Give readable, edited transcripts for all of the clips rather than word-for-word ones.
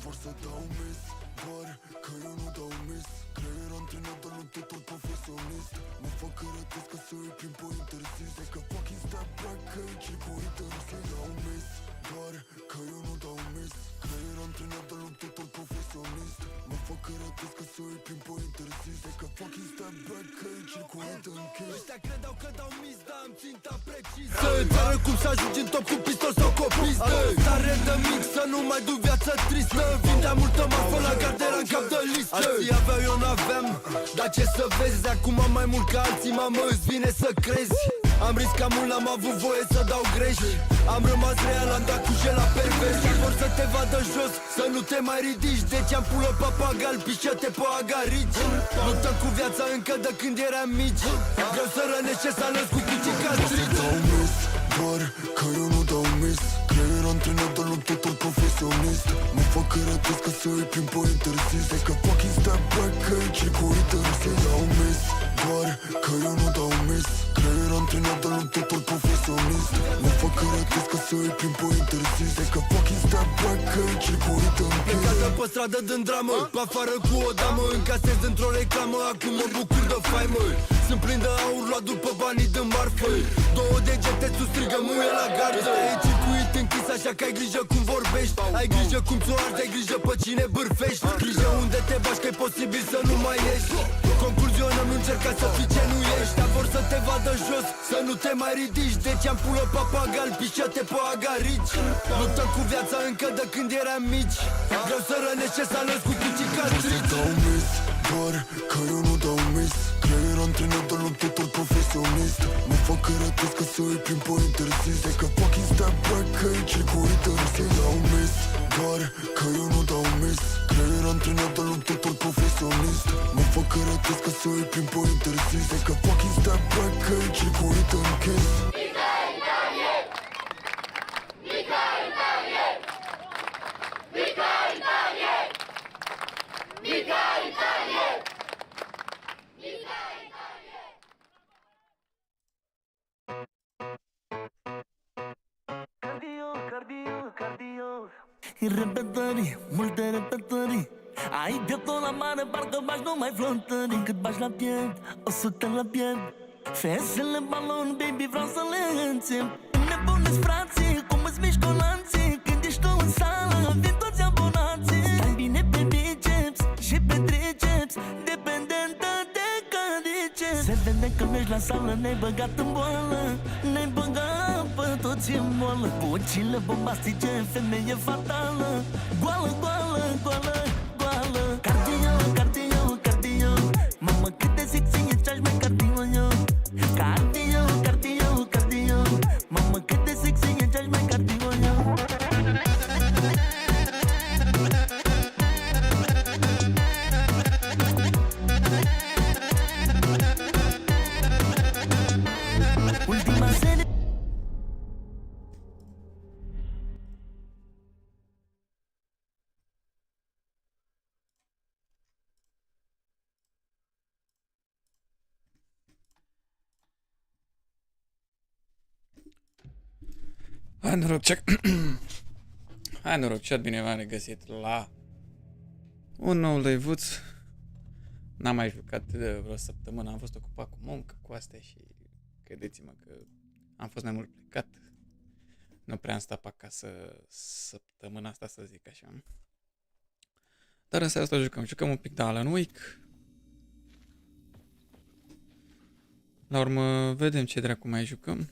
Vor să dau mis, doar că eu nu dau mis. Creier antrenat, dar nu totul profesionist. Mă fac că rătesc ca să îi plimb pe interzis. De că fucking step back, că e circuită, nu să dau mis. Doar că eu nu dau mis. Creier antrenat, dar nu totul profesionist. Mă fac că rătesc ca să îi plimb pe interzis. De că fucking step back, că e circuită închis. Ăștia credeau că dau mis, dar am ținta precisă. Să înțeleg cum să ajungi în top cu pistol sau cu o pistă. Stare de mix, să nu mai duc viața tristă. Vindea multă marfă la gardera în cap de listă. Alții aveau, eu n-aveam, dar ce să vezi, acum am mai mult ca alții, mamă, îți vine să crezi. Am riscat mult, n-am avut voie să dau greș. Am rămas real, am dat cu jel la pervers. Vor să te vadă jos, să nu te mai ridici. Deci am pulă papagal, pișete pe agarici. Luptăm cu viața încă de când eram mici. Vreau să rănești ce s-a născut cu cicatrici. Doar că eu nu dau mis. Creier antrenat, dar nu totul profesionist. Mă fac că rătesc ca să îi plimb pe interzis. De că fucking step back, că e circuită, nu să dau mis. Doar că eu nu dau mis. Creier antrenat, dar nu totul profesionist. Mă fac că rătesc ca să îi plimb pe interzis. De că fucking step back, că e circuită închis. Plecată pe stradă dând dramă, pe afară cu o damă. Încasez într-o reclamă, acum mă bucur de faimă. Sunt plin de aur, luat după banii de marfă. Două degete sus strigă muie la gardă. E circuit închis, așa că ai grijă cum vorbești. Ai grijă cum ți-o arzi, ai grijă pe cine bârfești. Grijă unde te bași, că e posibil să nu mai ieși. Concluzionăm, nu încerca să fii ce nu ești. Dar vor să te vadă jos, să nu te mai ridici. Deci am pulă papagal, pișete pe agarici. Luptăm cu viața încă de când eram mici. Vreau să rănești ce s-a născut cu cicatrici. Dau mis, doar că eu nu dau mis. Creier antrenat, dar nu totul profesionist. Mă fac că rătesc ca să îi plimb pe interzis. De că fucking step back, că e circuită, nu să dau mis. Doar că eu nu dau mis. Creier antrenat, dar nu totul profesionist. Mă fac că rătesc ca să îi plimb pe interzis. De că fucking step back, că e circuită închis. Repetări, multe repetări. Ai pieptul la mare, parcă bași numai flotări. Cât bași la piept, 100 la piept. Fesele balon, baby, vreau să le înțep. Nebuneți frații, cum îți miști colanții. Când ești tu în sală, vin toți abonații. Stai bine pe biceps și pe triceps, dependentă de căriceps. Se vede că mergi la sală, ne-ai băgat în boală. Ne-ai băgat pe toți în boală. Bucile bombastice, femeie fatală. Goală, goală, goală, goală. Cardio, cardio, cardio. Mamă, cât de sexy e ce-aș mai cardio eu. Cardio, cardio, cardio. Mamă, cât de sexy e ce-aș mai cardio eu. Ultima serie. Hai noroc, hai noroc, chat, bine v-am regăsit la un nou live-uț. N-am mai jucat de vreo săptămână, am fost ocupat cu muncă, cu astea și credeți-mă că am fost mai mult plecat. Nu prea am stat pe acasă săptămâna asta, să zic așa. Dar în seara asta jucăm un pic de Alan Wake. La urmă vedem ce dracu mai jucăm.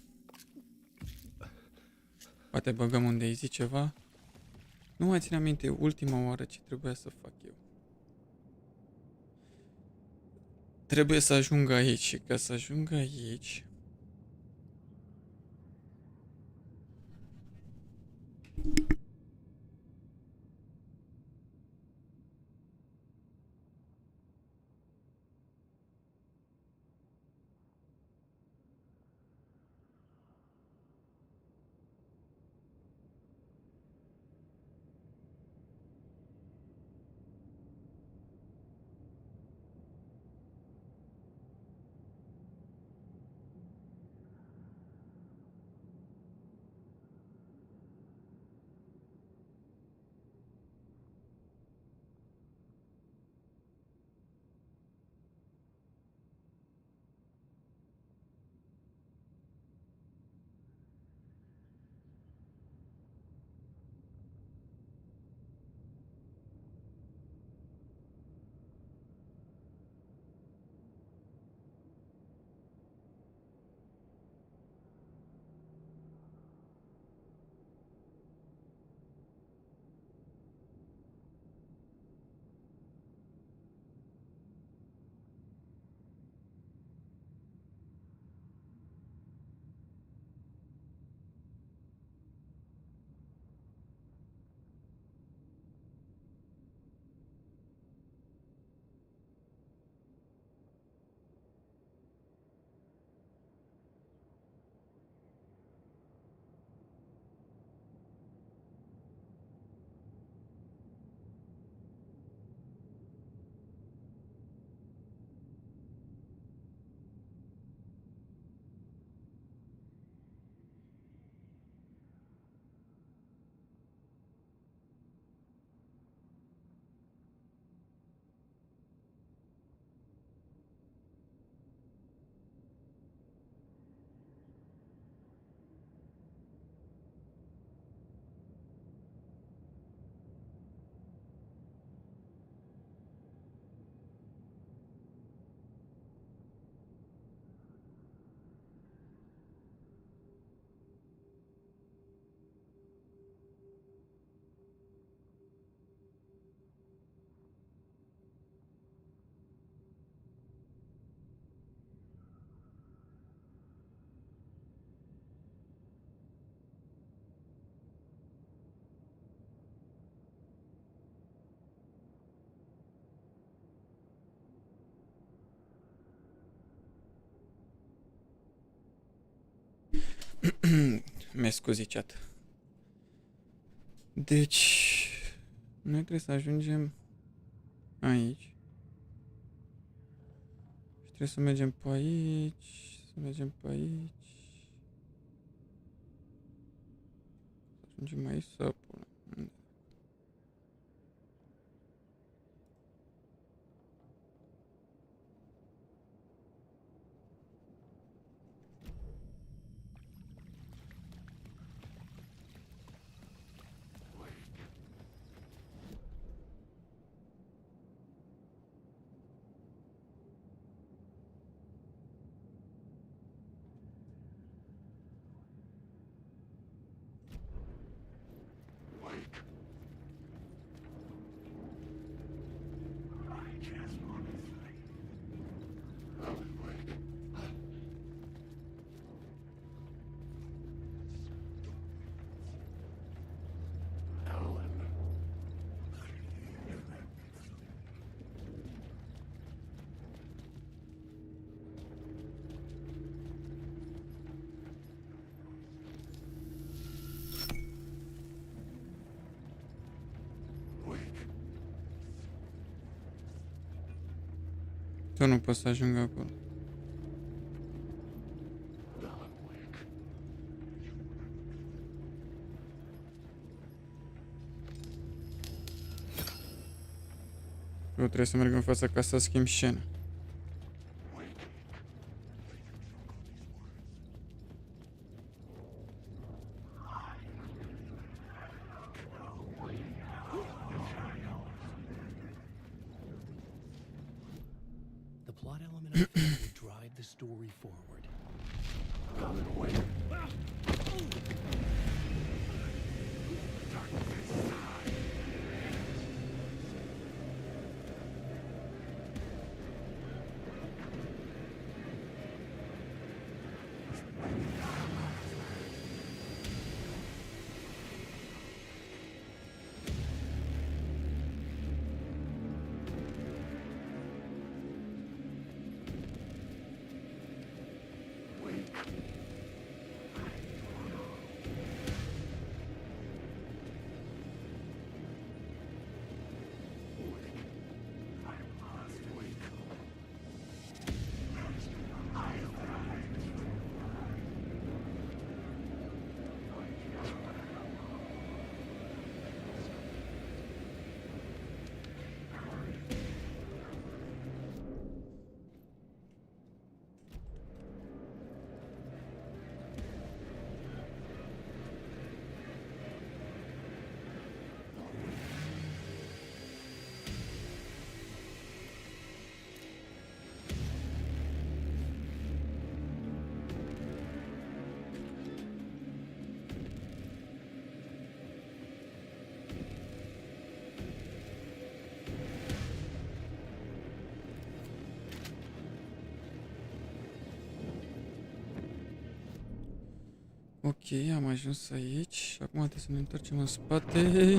Poate băgăm unde îi zice ceva. Nu mai țin aminte ultima oară ce trebuia să fac eu. Trebuie să ajung aici și ca să ajung aici... Mi-e scuzi, chat. Deci, noi trebuie să ajungem aici. Și trebuie să mergem pe aici, să mergem pe aici. Să ajungem aici să punem. Tu nu poți să ajung acolo. Eu trebuie să merg în fața ca să schimb scena. The plot element of fear will drive the story forward. Ok, am ajuns aici și acum trebuie să ne întoarcem în spate.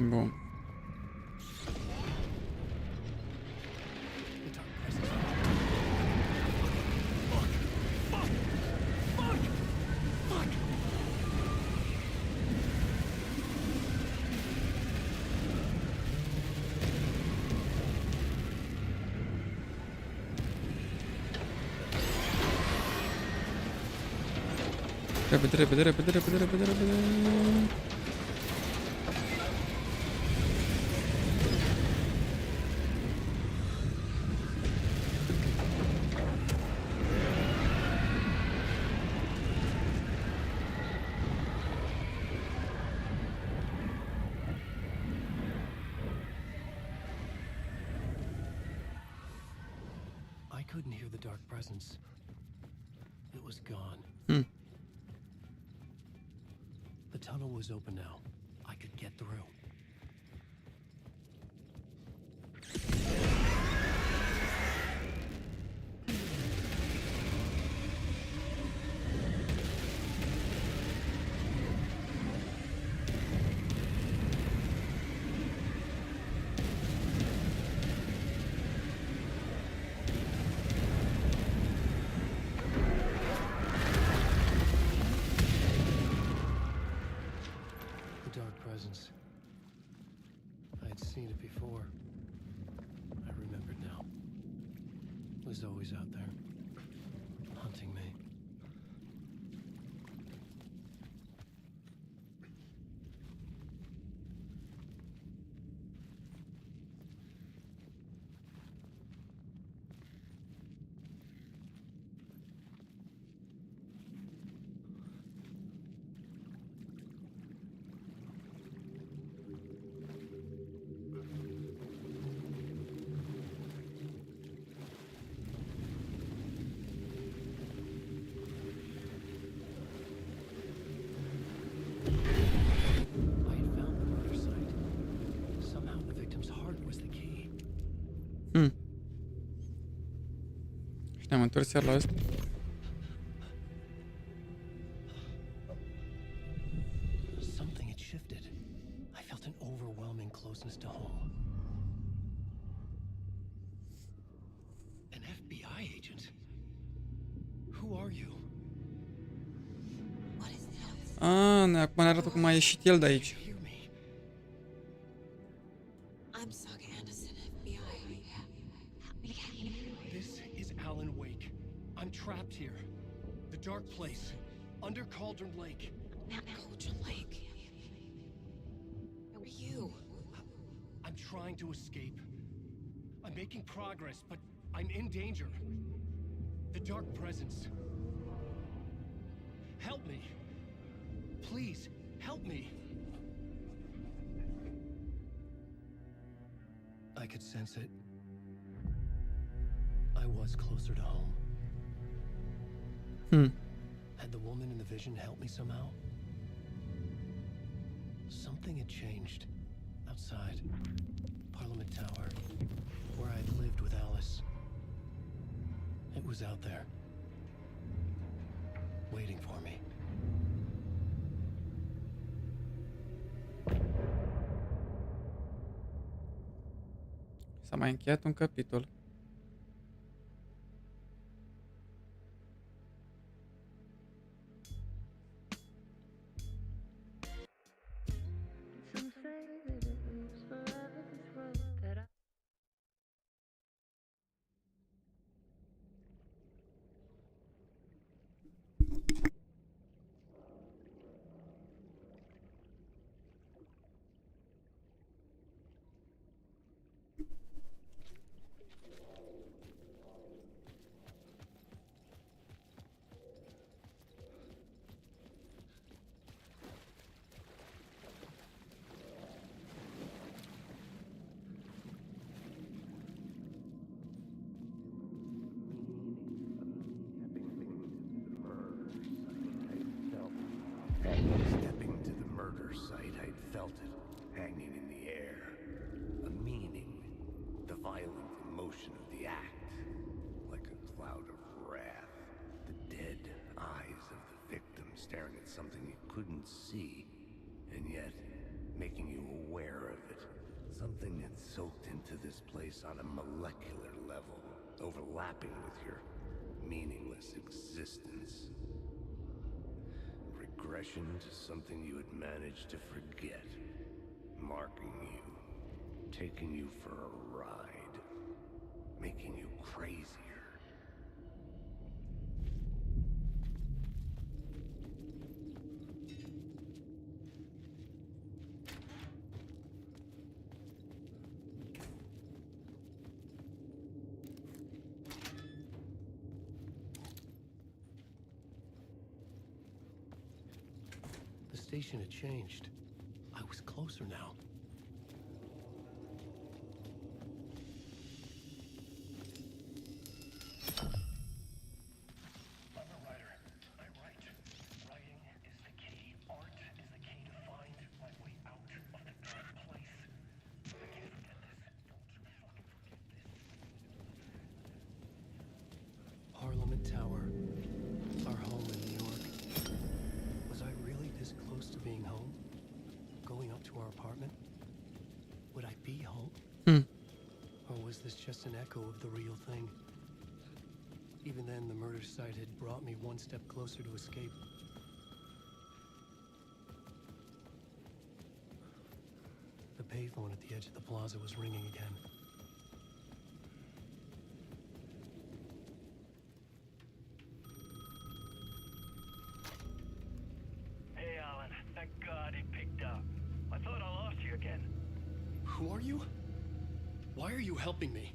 Bun. The dark presence. Repede, repede, repede, repede, repede, repede. I couldn't hear the dark presence. It was gone. The tunnel was open now. I could get through. The dark presence. I had seen it before. I remembered now. It was always out there, hunting me. I had found the murder site. Somehow the victim's heart was the key. Și ne-am întors iar la ăsta. Something had shifted. I felt an overwhelming closeness to home. An FBI agent? Who are you? What is this? Acum ne arată cum a ieșit el de aici. Hear me. I'm Saga Anderson, FBI. This is Alan Wake. I'm trapped here. The dark place. Under Cauldron Lake. Cauldron Lake. Who are you? I'm trying to escape. I'm making progress, but I'm in danger. The dark presence. Help me. Please, help me. I could sense it. I was closer to home. Had the woman in the vision helped me somehow? Something had changed. Outside. Parliament Tower. Where I'd lived with Alice. It was out there. Waiting for me. S-a mai încheiat un capitol. Stepping to the murder site, I'd felt it hanging in the air. A meaning, the violent emotion of the act, like a cloud of wrath. The dead eyes of the victim staring at something you couldn't see, and yet making you aware of it. Something had soaked into this place on a molecular level, overlapping with your meaningless existence. Regression to something you had managed to forget, marking you, taking you for a ride, making you crazier. station had changed. I was closer now. I'm a writer. I write. Writing is the key. Art is the key to find my way out of the dark place. I can't forget this. Don't you fucking forget this. Parliament Tower. Our home in New York. Was I really this close to being home? Going up to our apartment? Would I be home? Or was this just an echo of the real thing? Even then, the murder site had brought me one step closer to escape. The payphone at the edge of the plaza was ringing again. Hey, Alan. Thank God it picked up. I thought I lost you again. Who are you? Why are you helping me?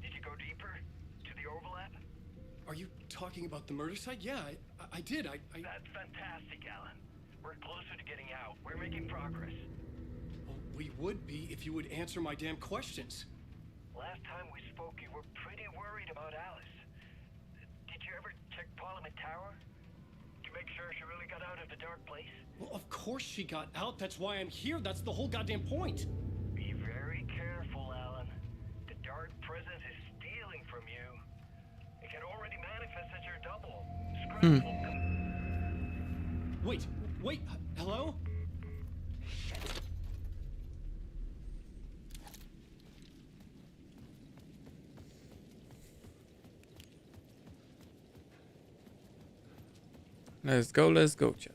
Did you go deeper? To the overlap? Are you talking about the murder site? Yeah, I did. I... That's fantastic, Alan. We're closer to getting out. We're making progress. Well, we would be if you would answer my damn questions. Last time we spoke, you were pretty worried about Alice. Did you ever check Parliament Tower? To make sure she really got out of the dark place? Well, of course she got out. That's why I'm here. That's the whole goddamn point. Be very careful, Alan. The dark presence is stealing from you. It can already manifest as your double. Scratch will come. Wait, hello? Let's go, chat.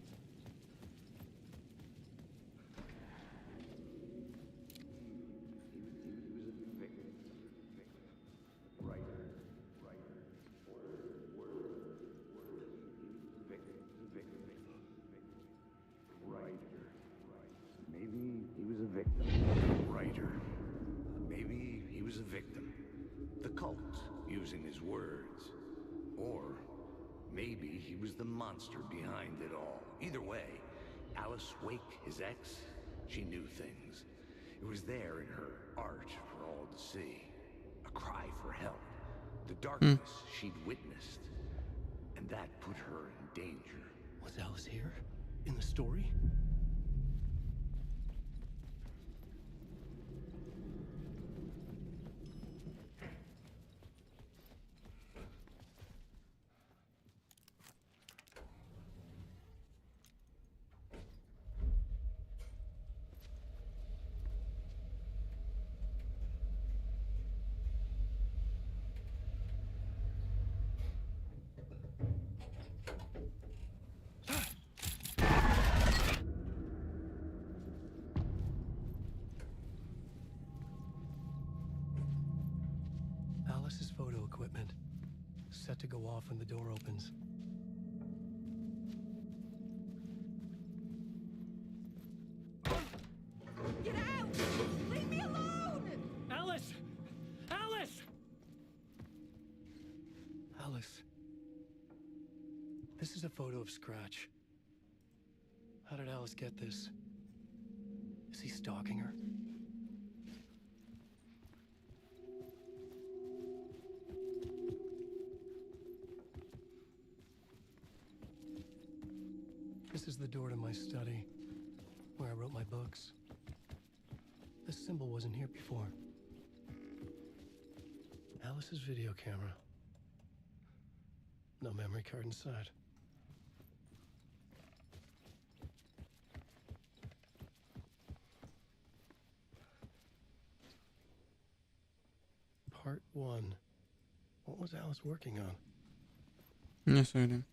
Maybe he was a victim. Writer. Maybe he was a victim. The cult, using his words. Or maybe he was the monster behind it all. Either way, Alice Wake, his ex, she knew things. It was there in her art for all to see. A cry for help. The darkness she'd witnessed. And that put her in danger. Was Alice here? In the story? Alice's photo equipment. Set to go off when the door opens. Get out! Leave me alone! Alice! Alice! Alice. This is a photo of Scratch. How did Alice get this? Is he stalking her? This is the door to my study, where I wrote my books. This symbol wasn't here before. Alice's video camera. No memory card inside. Part 1. What was Alice working on? Ne söyleyeyim?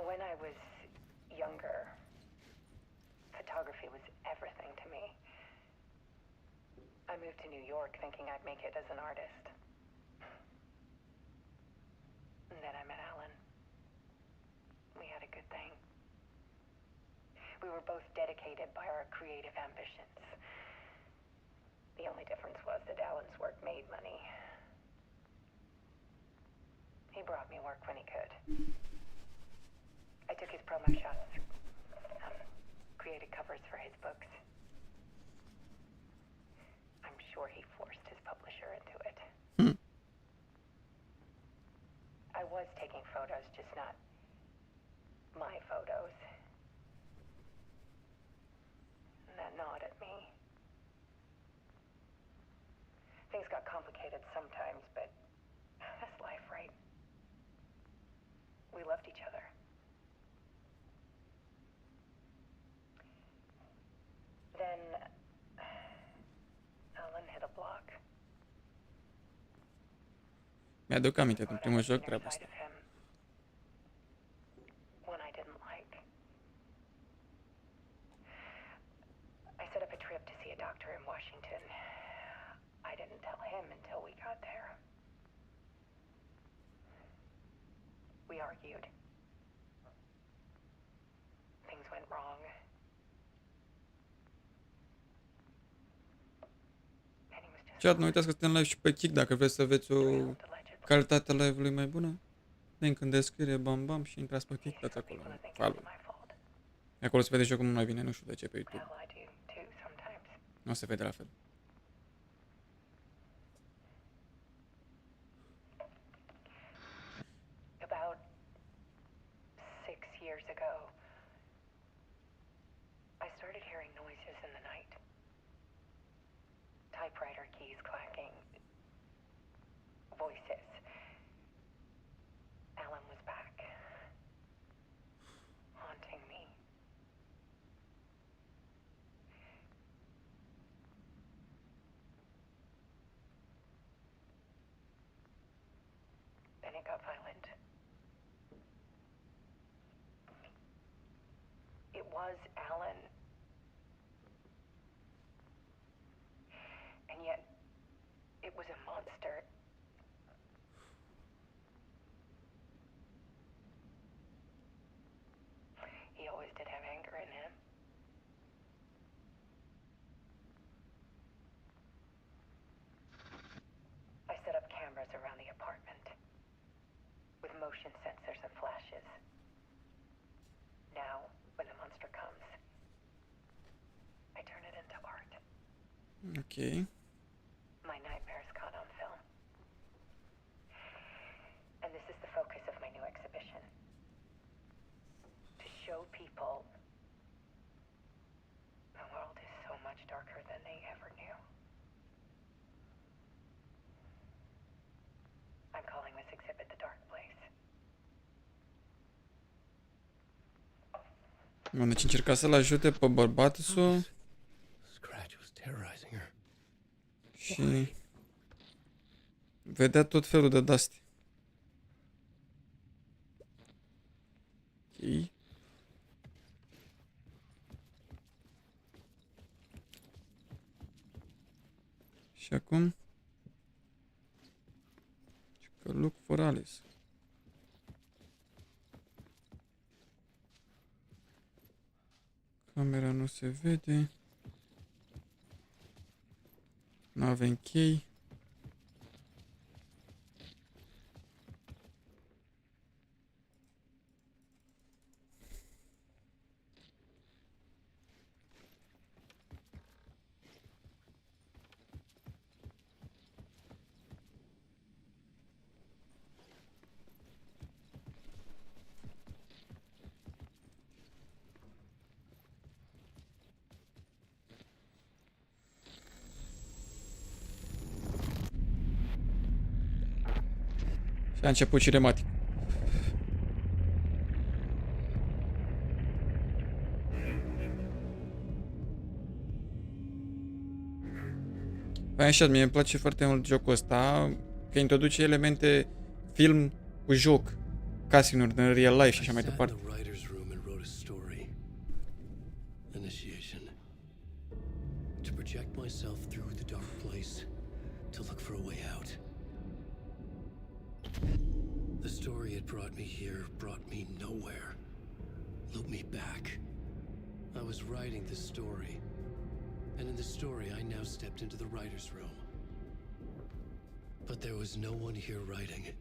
When I was younger, I moved to New York thinking I'd make it as an artist. And then I met Alan. We had a good thing. We were both dedicated by our creative ambitions. The only difference was that Alan's work made money. He brought me work when he could. I took his promo shots, created covers for his books. I'm sure he forced his publisher into it. I was taking photos, just not my photos. And that gnawed at me. Things got complicated sometimes, but that's life, right? We loved each other. Then Alan hit a block. Mi-aduc aminte din primul joc treaba asta. One I didn't like. I set up a trip to see a doctor in Washington. I didn't tell him until we got there. We argued. Things went wrong. And he was just Chat, nu uitați că suntem live și pe Kick dacă vreți să aveți o calitatea live-ului mai bună. Link în descriere, bam bam, și intrați pe Kick, dați acolo un follow. Acolo se vede jocul mult mai bine, nu știu de ce pe YouTube. hell I do too sometimes. Nu se vede la fel. About 6 years ago, I started hearing noises in the night. Typewriter keys clacking. Voices. Alan was back. Haunting me. Then it got violent. It was Alan. And yet, it was a monster. He always did have anger in him. I set up cameras around the apartment with motion sensors and flashes. Now, when the monster comes, I turn it into art. Ok. My nightmares caught on film. And this is the focus of my new exhibition. To show people the world is so much darker than they ever knew. I'm calling this exhibit The Dark Place. Bun, deci încerca să-l ajute pe bărbatul său Scratch was terrorizing her. și vedea tot felul de dasti. Ok. Și acum că look for Alice. Camera nu se vede. Nu avem chei. Și a început cinematic. Păi așa, mie îmi place foarte mult jocul ăsta, că introduce elemente film cu joc, cutscene-uri din real life și așa mai departe. The writer's room and wrote a story. Initiation. To project myself through the dark place. for a way out. The story had brought me here, brought me nowhere. Looped me back. I was writing the story. And in the story, I now stepped into the writer's room. But there was no one here writing it.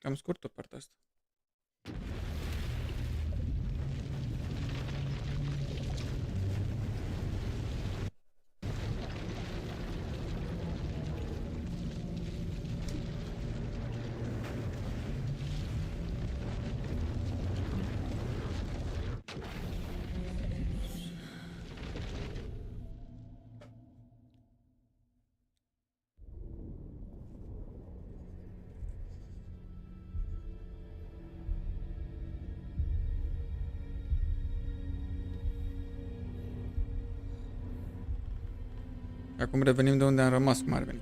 Cam scurtă partea asta. Acum revenim de unde am rămas, cum ar veni.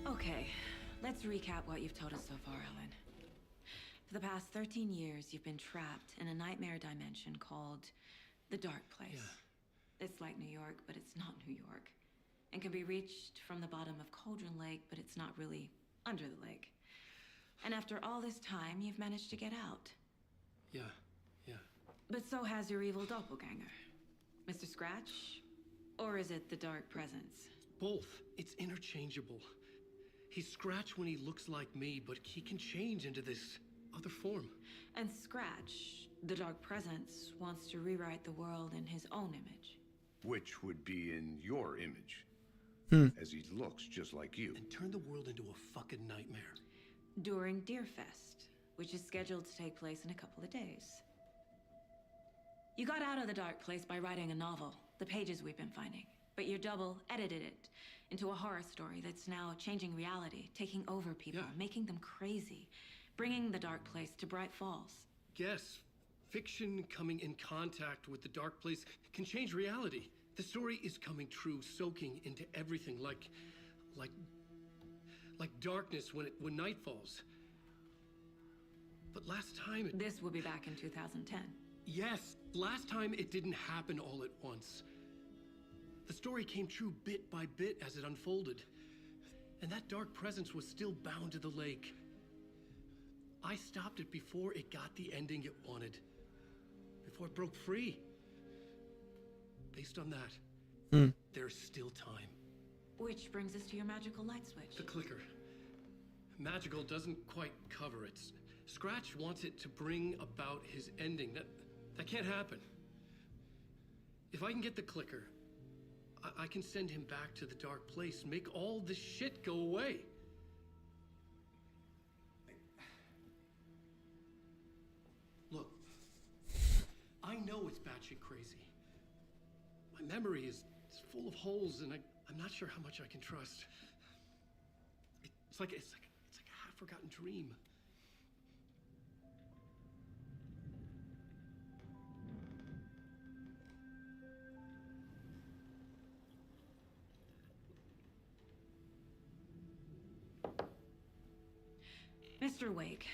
Okay, let's recap what you've told us so far, Alan. For the past 13 years, you've been trapped in a nightmare dimension called the Dark Place. Yeah. It's like New York, but it's not New York. And can be reached from the bottom of Cauldron Lake, but it's not really under the lake. And after all this time, you've managed to get out. Yeah. But so has your evil doppelganger. Mr. Scratch? Or is it the Dark Presence? Both. It's interchangeable. He's Scratch when he looks like me, but he can change into this other form. And Scratch, the Dark Presence, wants to rewrite the world in his own image. Which would be in your image. As he looks just like you. And turn the world into a fucking nightmare. During Deerfest, which is scheduled to take place in a couple of days. You got out of the Dark Place by writing a novel, the pages we've been finding. But your double edited it into a horror story that's now changing reality, taking over people, making them crazy, bringing the Dark Place to Bright Falls. Yes, fiction coming in contact with the Dark Place can change reality. The story is coming true, soaking into everything like darkness when night falls. But last time This will be back in 2010. Yes, last time it didn't happen all at once. The story came true bit by bit as it unfolded. And that dark presence was still bound to the lake. I stopped it before it got the ending it wanted. Before it broke free. Based on that, there's still time. Which brings us to your magical light switch. The clicker. Magical doesn't quite cover it. Scratch wants it to bring about his ending. That can't happen. If I can get the clicker, I can send him back to the Dark Place, make all this shit go away. Look, I know it's batshit crazy. My memory is full of holes, and I'm not sure how much I can trust. It's like a half-forgotten dream. Mr. Wake,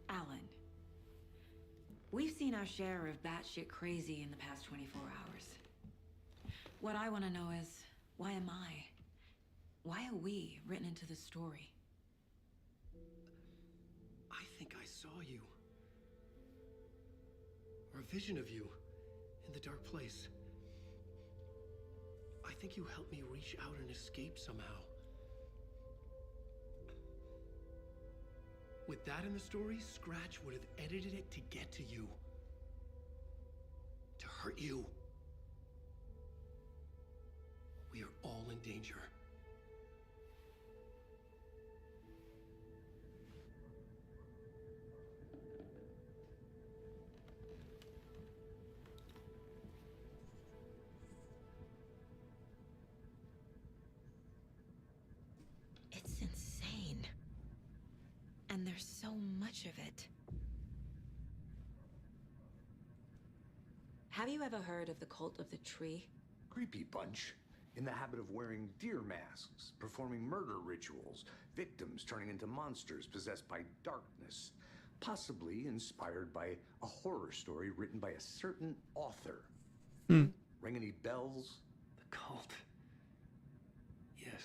Alan, we've seen our share of batshit crazy in the past 24 hours. What I want to know is, why am I? Why are we written into the story? I think I saw you. Or a vision of you in the Dark Place. I think you helped me reach out and escape somehow. With that in the story, Scratch would have edited it to get to you. To hurt you. We are all in danger. It's insane. And there's so much of it. Have you ever heard of the cult of the tree? Creepy bunch. In the habit of wearing deer masks, performing murder rituals, victims turning into monsters possessed by darkness, possibly inspired by a horror story written by a certain author. Ring any bells? The cult. Yes.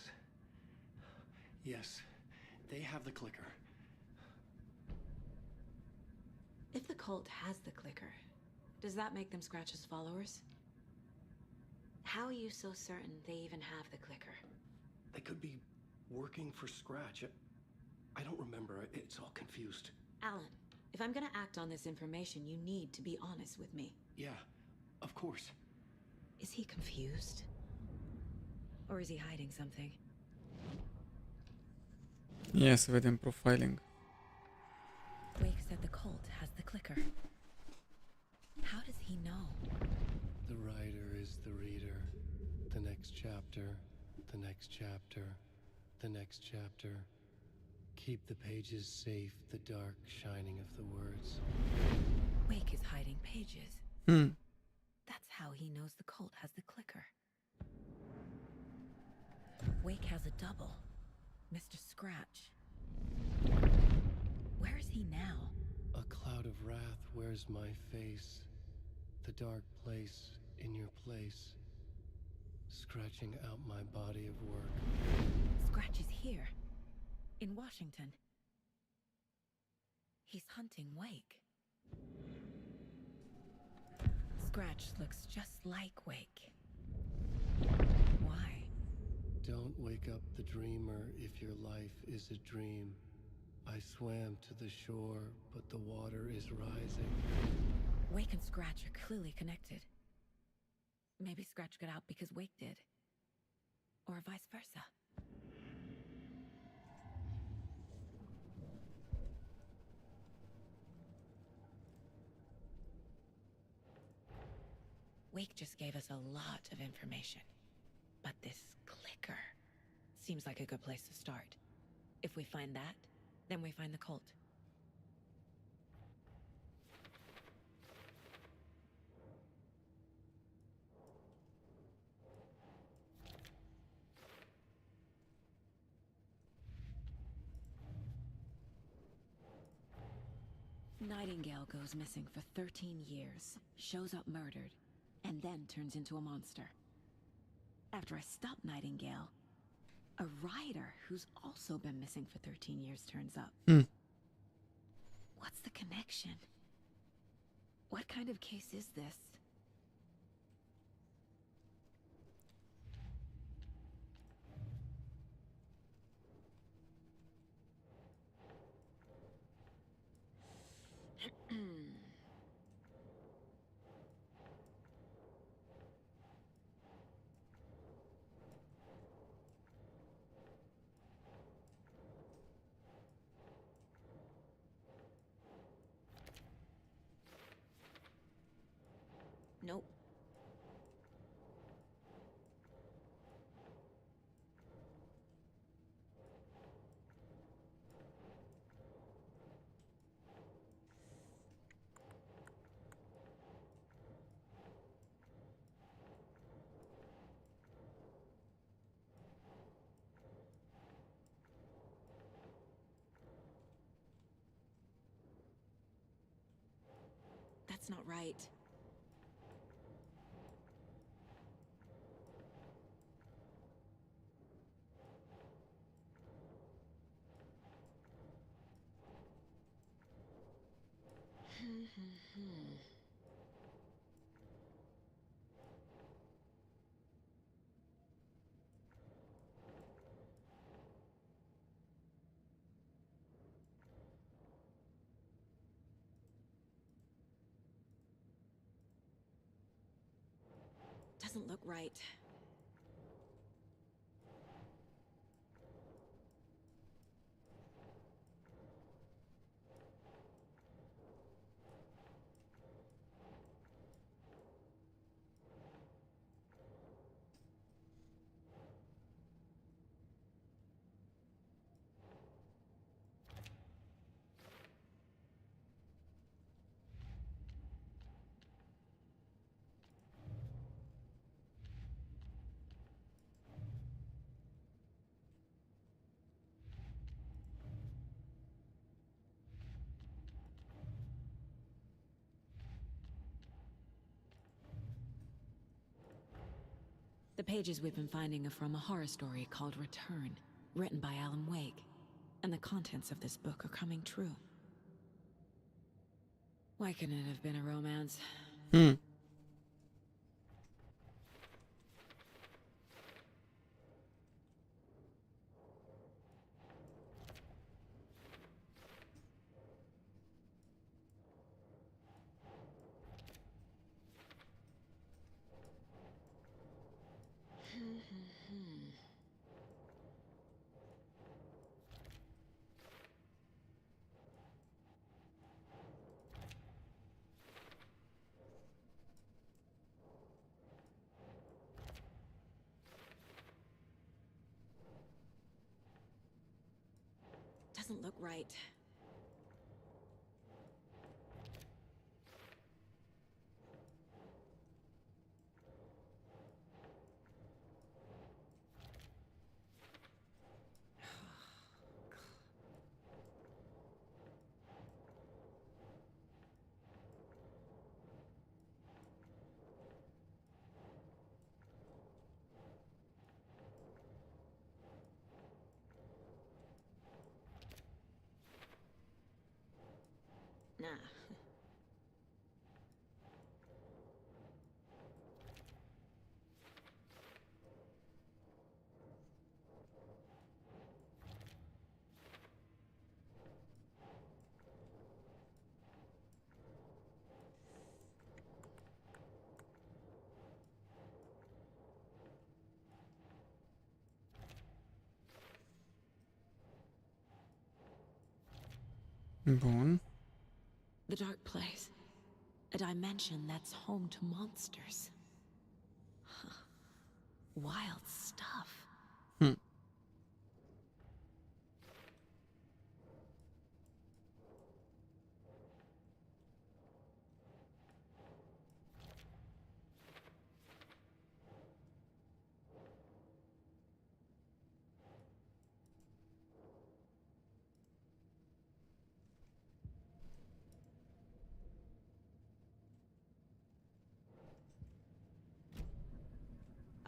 Yes. They have the clicker. If the cult has the clicker, does that make them Scratch's followers? How are you so certain they even have the clicker? They could be working for Scratch. I don't remember. It's all confused. Alan, if I'm gonna act on this information, you need to be honest with me. Yeah, of course. Is he confused? Or is he hiding something? Ia să vedem profiling. Wake said the cult has the clicker. How does he know? The writer is the reader. The next chapter, the next chapter, the next chapter. Keep the pages safe, the dark shining of the words. Wake is hiding pages. Hmm. That's how he knows the cult has the clicker. Wake has a double. Mr. Scratch. Where is he now? A cloud of wrath wears my face. The dark place in your place. Scratching out my body of work. Scratch is here. In Washington. He's hunting Wake. Scratch looks just like Wake. Why? Don't wake up the dreamer if your life is a dream. I swam to the shore, but the water is rising. Wake and Scratch are clearly connected. Maybe Scratch got out because Wake did. Or vice versa. Wake just gave us a lot of information. But this clicker seems like a good place to start. If we find that, then we find the cult. Nightingale goes missing for 13 years, shows up murdered, and then turns into a monster. After I stop Nightingale, a rider who's also been missing for 13 years turns up. What's the connection? What kind of case is this? Nope. That's not right. Doesn't look right. The pages we've been finding are from a horror story called Return, written by Alan Wake. And the contents of this book are coming true. Why couldn't it have been a romance? Doesn't look right. Nah. Bun. The dark place. A dimension that's home to monsters. Huh. Wild stuff.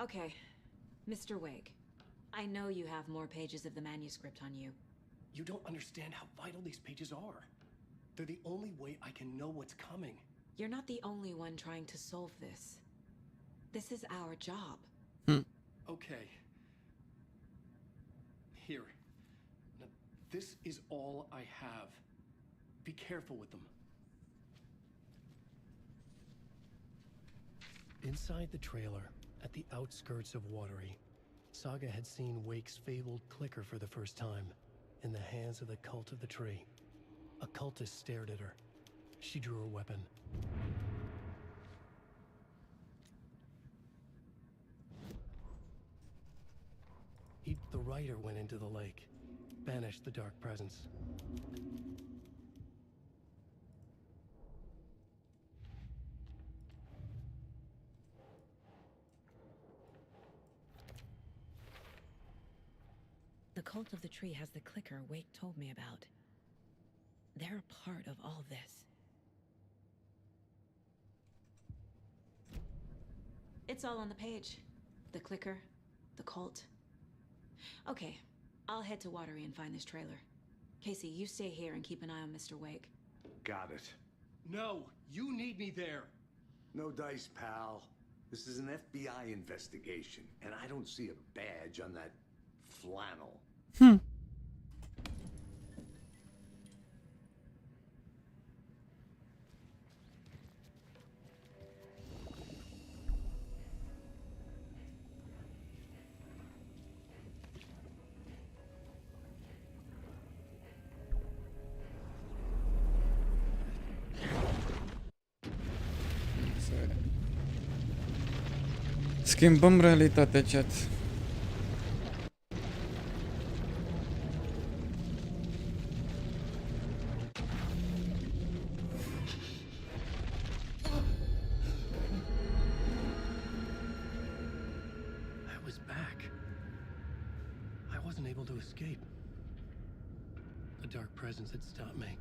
Okay, Mr. Wake. I know you have more pages of the manuscript on you. You don't understand how vital these pages are. They're the only way I can know what's coming. You're not the only one trying to solve this. This is our job. Okay. Here. Now, this is all I have. Be careful with them. Inside the trailer, at the outskirts of Watery, Saga had seen Wake's fabled clicker for the first time, in the hands of the Cult of the Tree. A cultist stared at her. She drew her weapon. The writer went into the lake, banished the dark presence. The Cult of the Tree has the clicker Wake told me about. They're a part of all this. It's all on the page. The clicker, the cult. Okay, I'll head to Watery and find this trailer. Casey, you stay here and keep an eye on Mr. Wake. Got it. No, you need me there. No dice, pal. This is an FBI investigation, and I don't see a badge on that flannel. Schimbăm realitatea, chat. I was back. I wasn't able to escape. A dark presence had stopped me.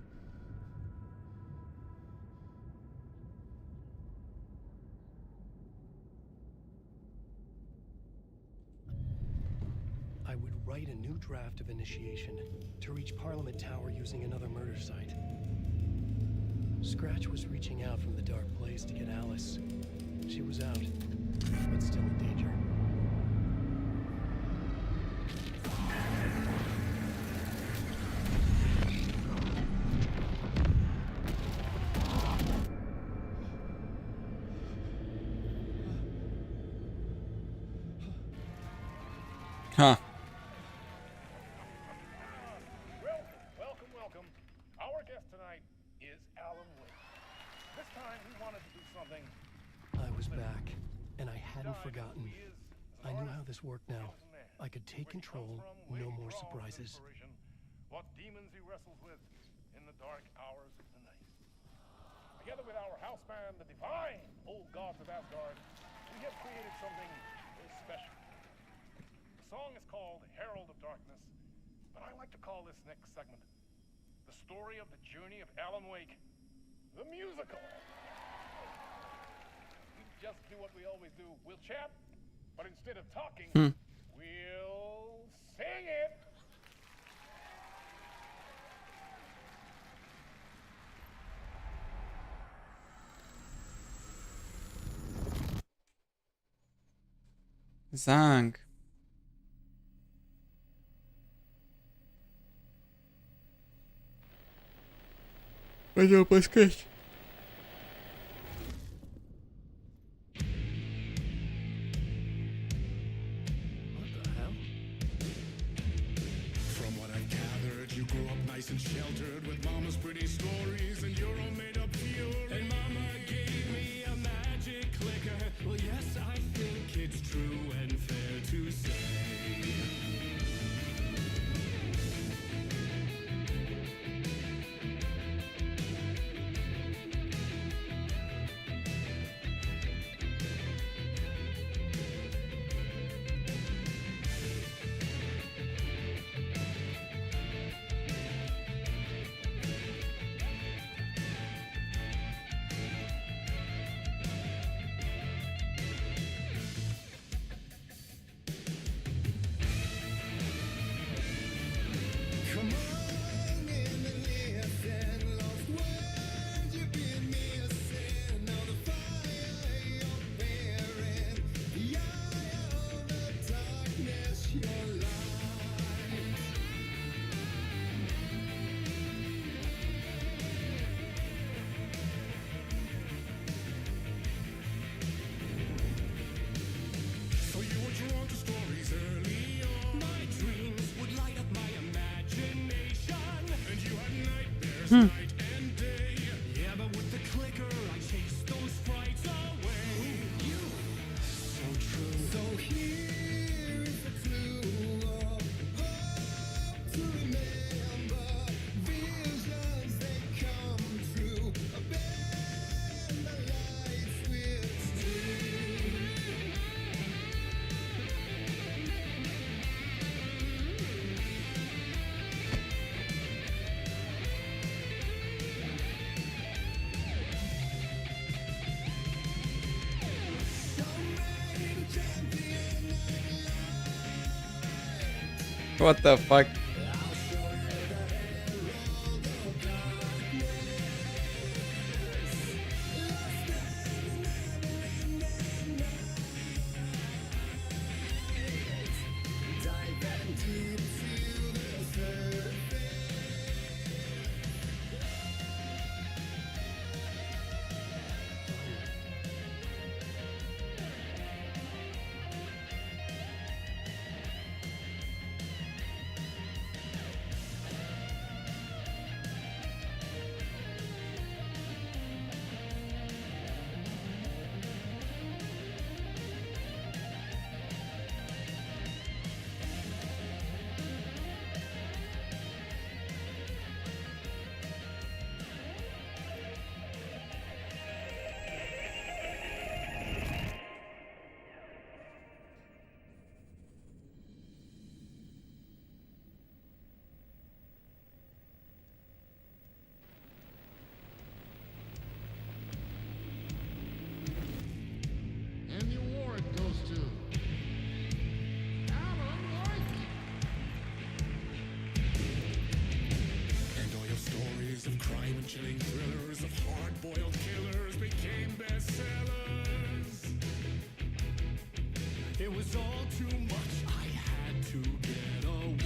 write a new draft of initiation to reach Parliament Tower using another murder site. Scratch was reaching out from the dark place to get Alice. She was out, but still in danger. Huh. Welcome. Our guest tonight is Alan Wake. This time we wanted to do something. I was back, and I hadn't forgotten. I knew how this worked now. I could take control, no more surprises. What demons he wrestles with in the dark hours of the night. Together with our house band, the divine old gods of Asgard, we have created something very special. The song is called Herald of Darkness, but I like to call this next segment the story of the journey of Alan Wake, the musical. We just do what we always do. We'll chat, but instead of talking, we'll sing it. Zang. Păi pe sketch. What the hell? From what I've gathered, you grew up nice and sheltered with mama's pretty stories, and you're all made up pure. And mama gave me a magic clicker. Well, yes, I think it's true and fair to say. Yeah, but with the clicker, I chase those frights away. So true. So here is the clue of hope to remember. Visions, they come true. Bend the light switch to. What the fuck? Even chilling thrillers of hard-boiled killers became bestsellers. It was all too much, I had to get away.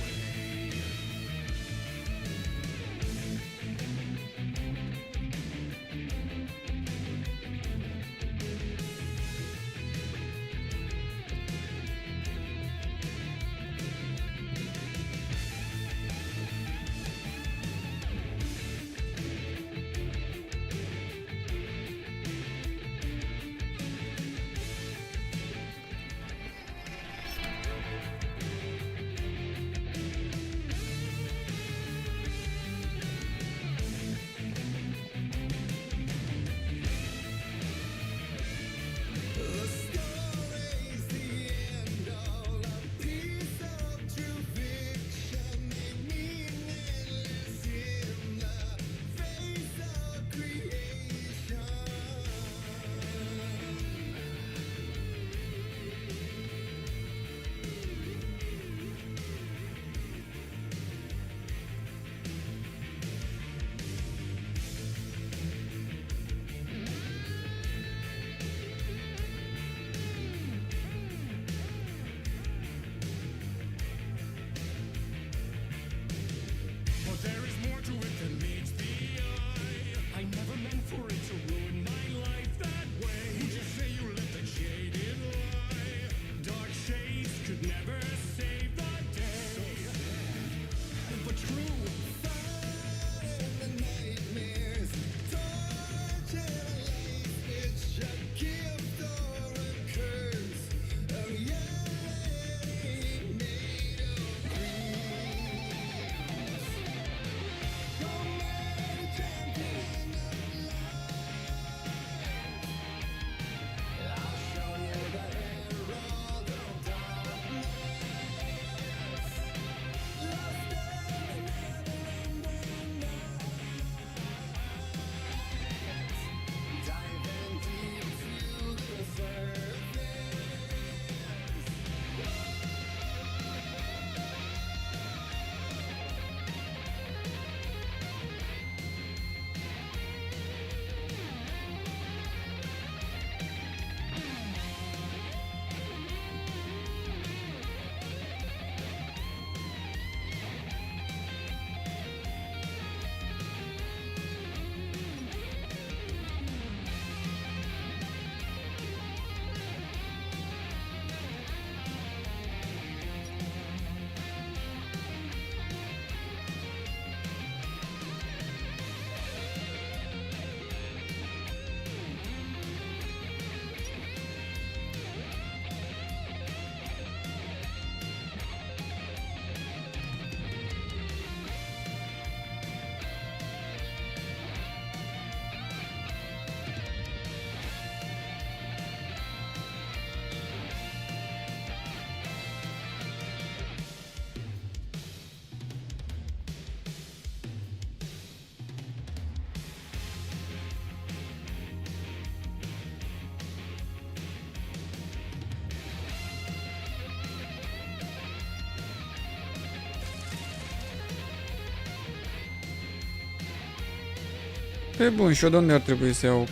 Pe bun, și eu de unde ar trebui să iau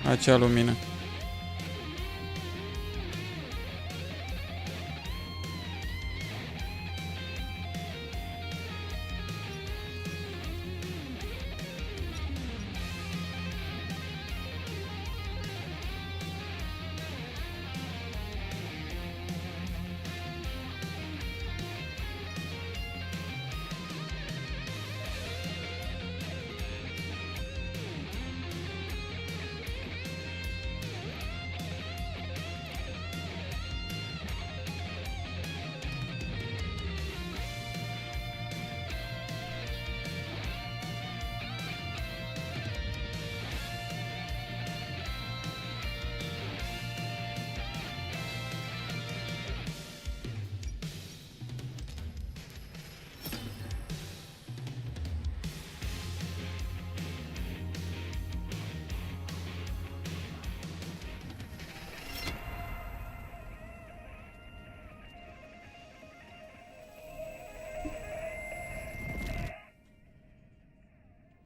acea lumină?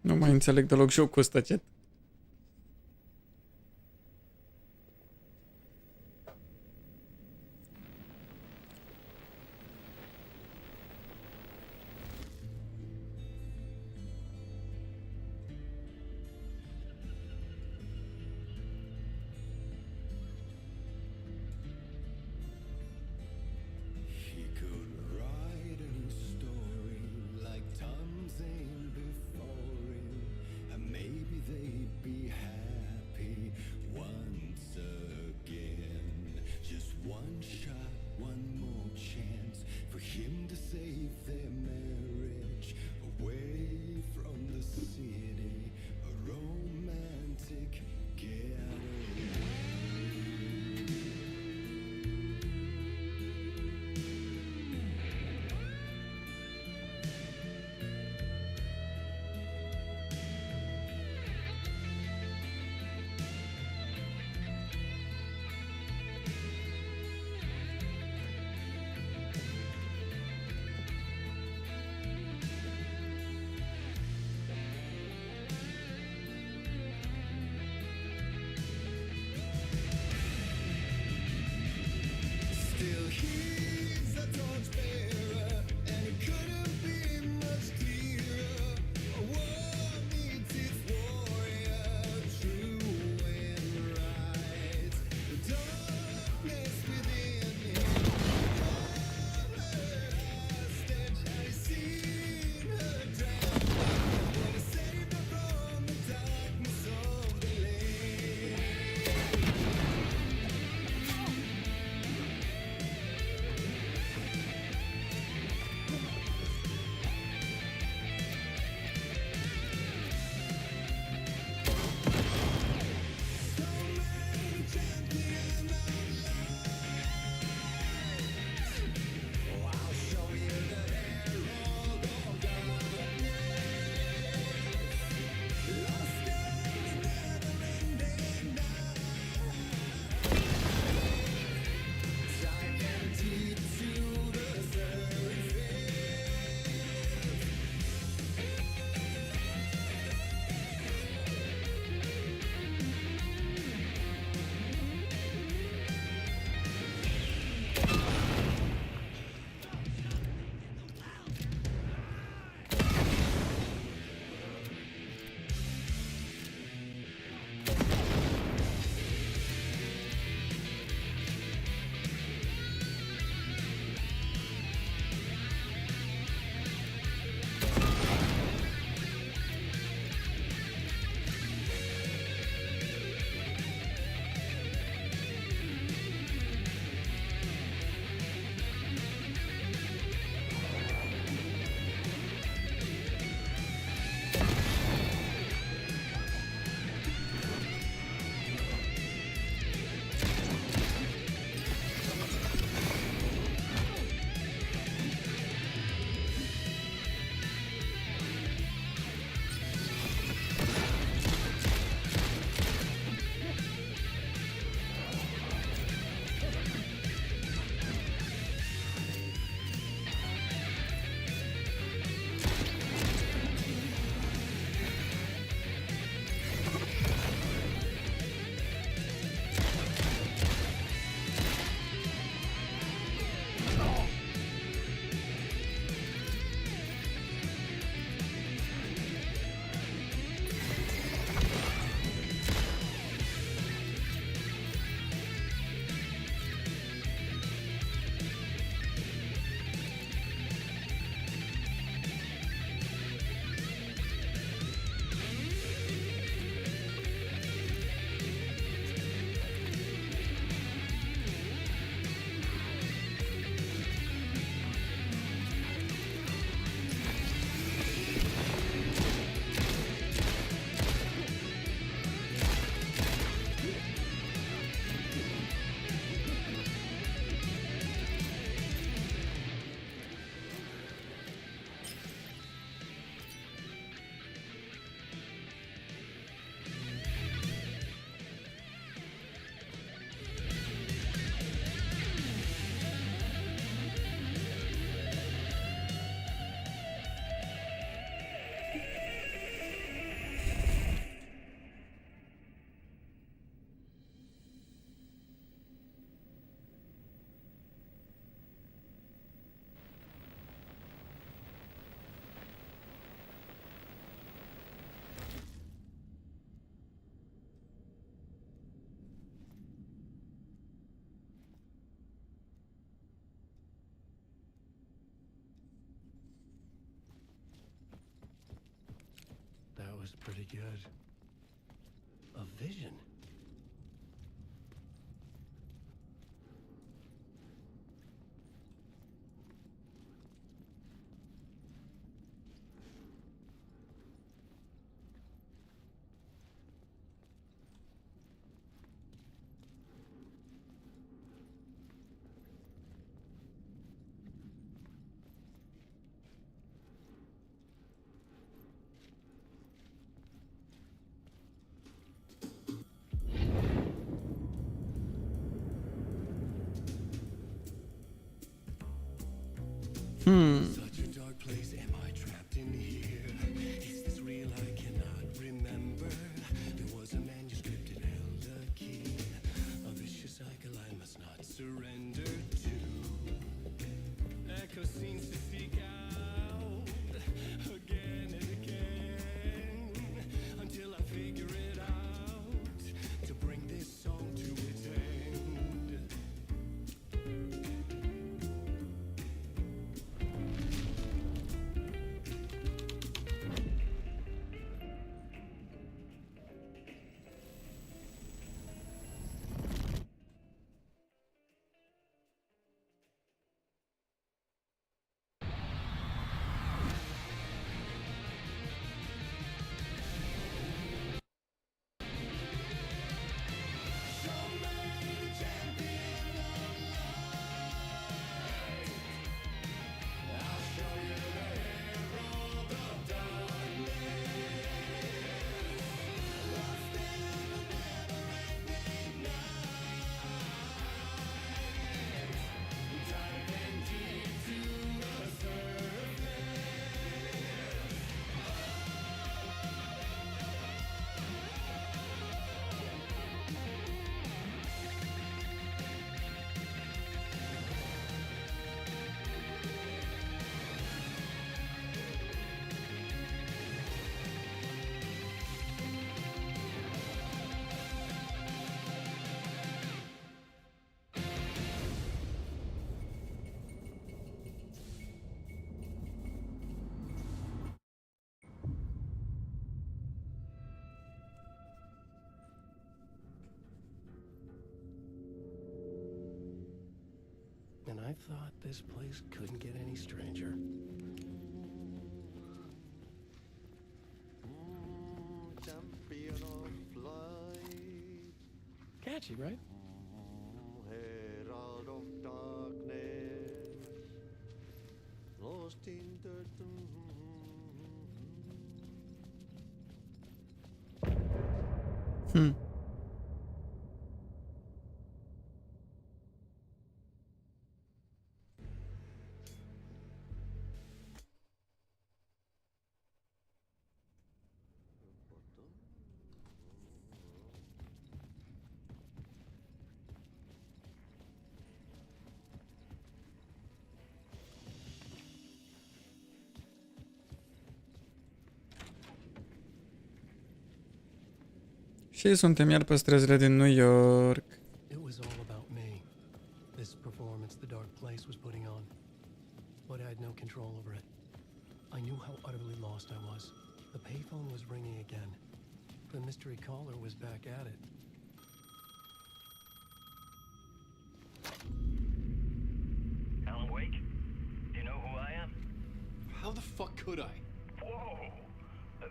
Nu mai înțeleg deloc jocul ăsta, chat. He could write any story like Tom Zane before him, and maybe they pretty good. A vision. Such a dark place, am I trapped in here? Is this real? I cannot remember. There was a manuscript, it held a key. A vicious cycle I must not surrender to. Echo scenes to seek out again and again until I figure it out to bring this song to its end. And I thought this place couldn't get any stranger. Champion of light, Catchy, right? herald of darkness, lost in the Și suntem iar pe străzile din New York. It was all about me. This performance the dark place was putting on. But I had no control over it. I knew how utterly lost I was. The payphone was ringing again. The mystery caller was back at it. Alan Wake? Do you know who I am? How the fuck could I? Whoa!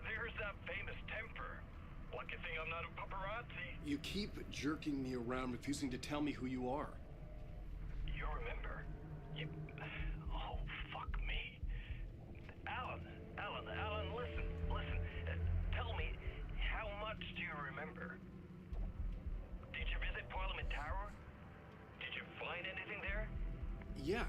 There's that famous temper. Lucky thing I'm not a paparazzi. You keep jerking me around, refusing to tell me who you are. You remember? You... Oh, fuck me. Alan, listen. Tell me, how much do you remember? Did you visit Parliament Tower? Did you find anything there? Yeah.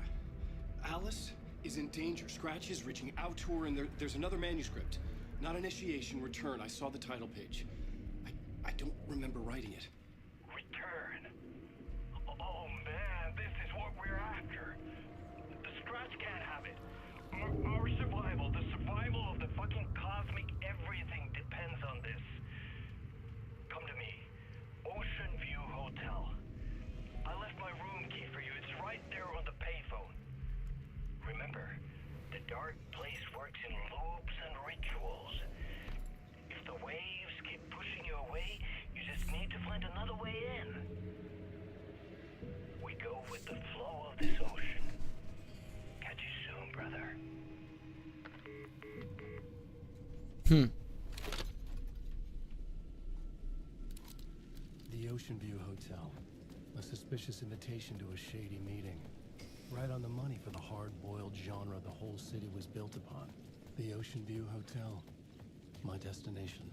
Alice is in danger. Scratch is reaching out to her, and there's another manuscript. Not initiation, return. I saw the title page. I don't remember writing it. Return. Oh man, this is what we're after. The Scratch can't have it. Our survival, the survival of the fucking cosmic everything depends on this. Come to me. Ocean View Hotel. I left my room key for you. It's right there on the payphone. Remember, the dark place works in loops and rituals. If the the waves keep pushing you away, you just need to find another way in. We go with the flow of this ocean. Catch you soon, brother. The Ocean View Hotel. A suspicious invitation to a shady meeting. Right on the money for the hard-boiled genre the whole city was built upon. The Ocean View Hotel. My destination.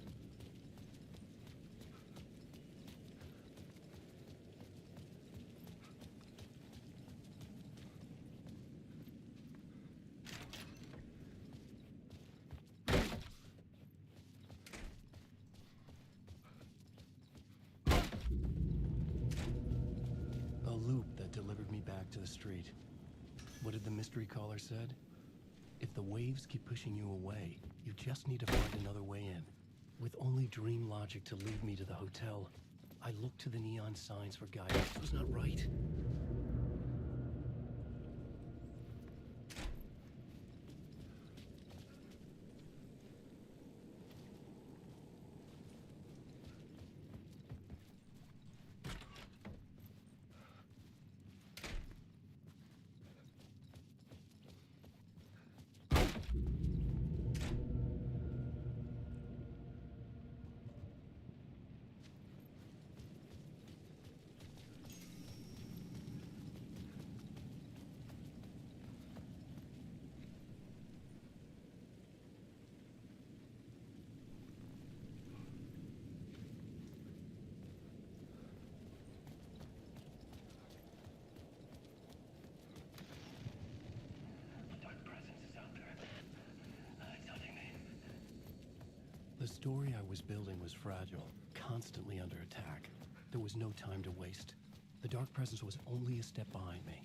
A loop that delivered me back to the street. What did the mystery caller said? If the waves keep pushing you away, you just need to find another way in. With only dream logic to lead me to the hotel, I looked to the neon signs for guidance. It was not right. The story I was building was fragile, constantly under attack. There was no time to waste. The dark presence was only a step behind me.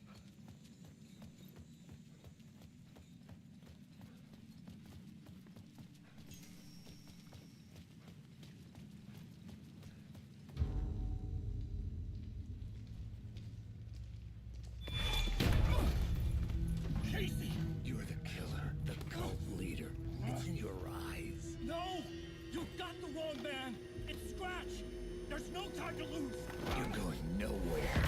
You're the killer, the cult leader. It's in your eyes. No! You've got the wrong man! It's Scratch! There's no time to lose! You're going nowhere.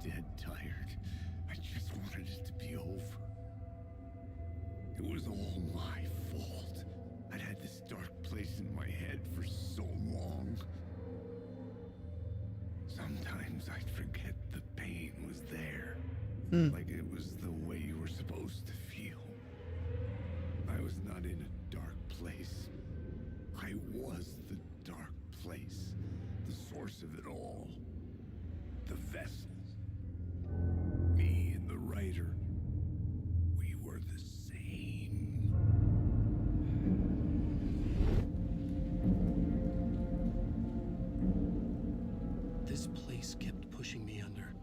Dead tired. I just wanted it to be over. It was all my fault. I'd had this dark place in my head for so long. Sometimes I'd forget the pain was there. Like it was the way you were supposed to feel. I was not in a dark place. I was the dark place. The source of it all. The vessel. Me and the writer, we were the same. This place kept pushing me under,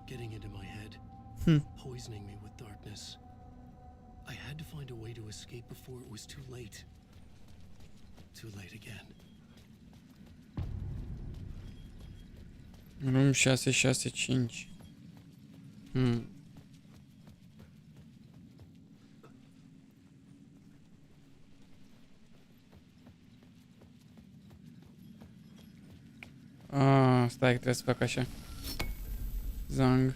getting into my head, poisoning me with darkness. I had to find a way to escape before it was too late. Too late again. Room 665. Stai că trebuie să fac așa. Zang.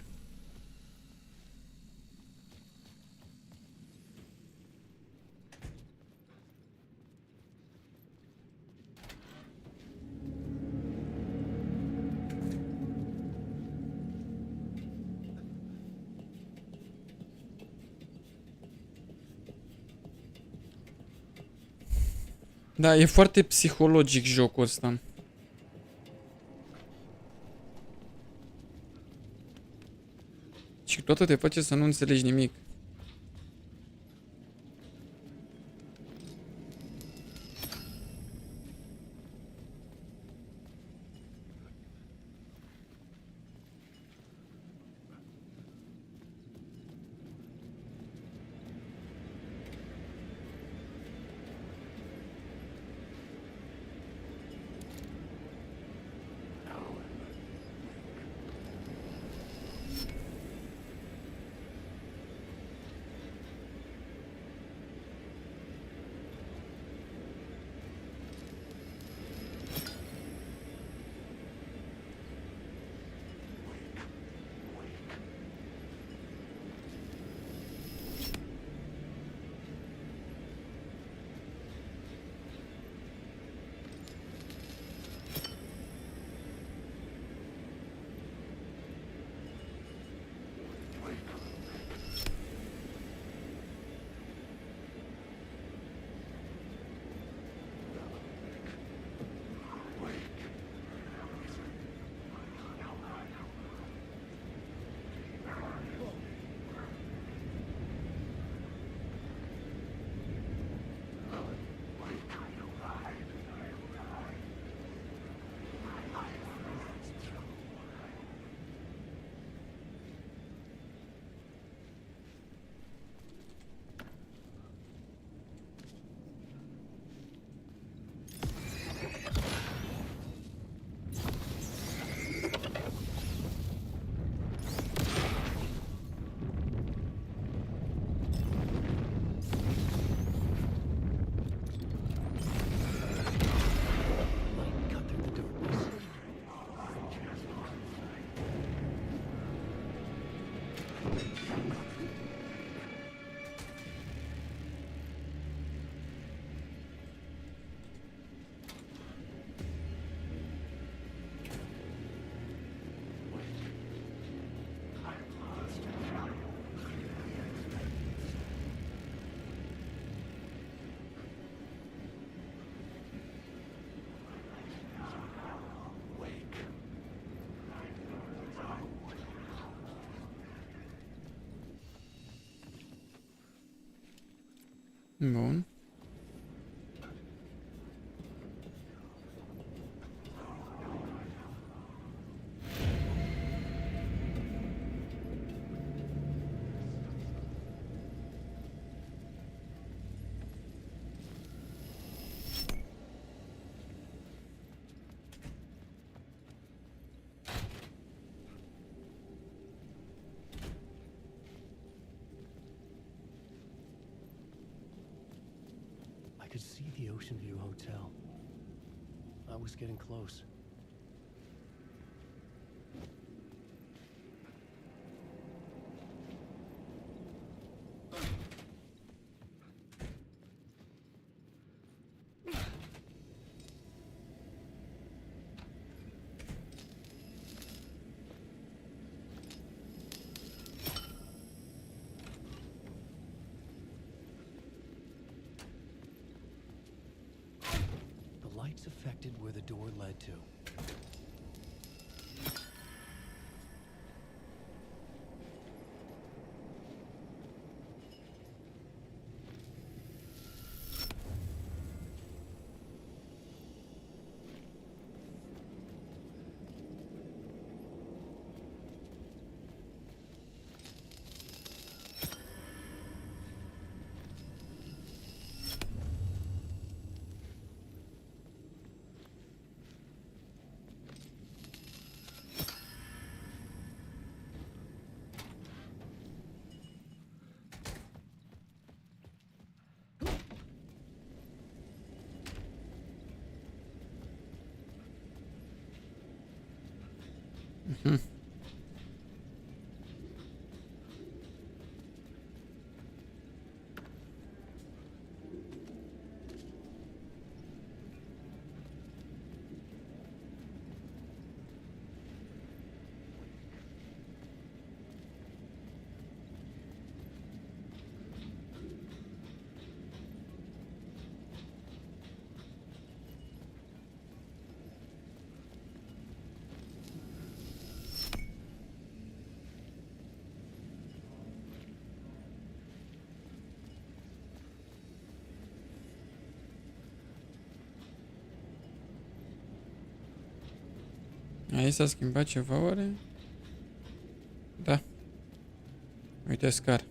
Da, e foarte psihologic jocul ăsta. Și toată te face să nu înțelegi nimic. Bun. I could see the Ocean View Hotel. I was getting close. The lights affected where the door led to. Aici s-a schimbat ceva oare? Da. Uite scar.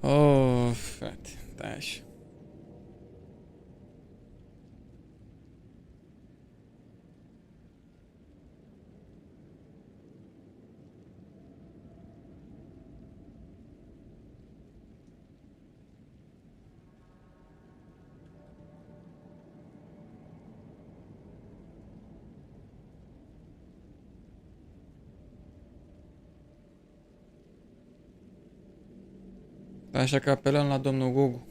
Oh, frate, stai așa. Așa că apelăm la domnul Gugu.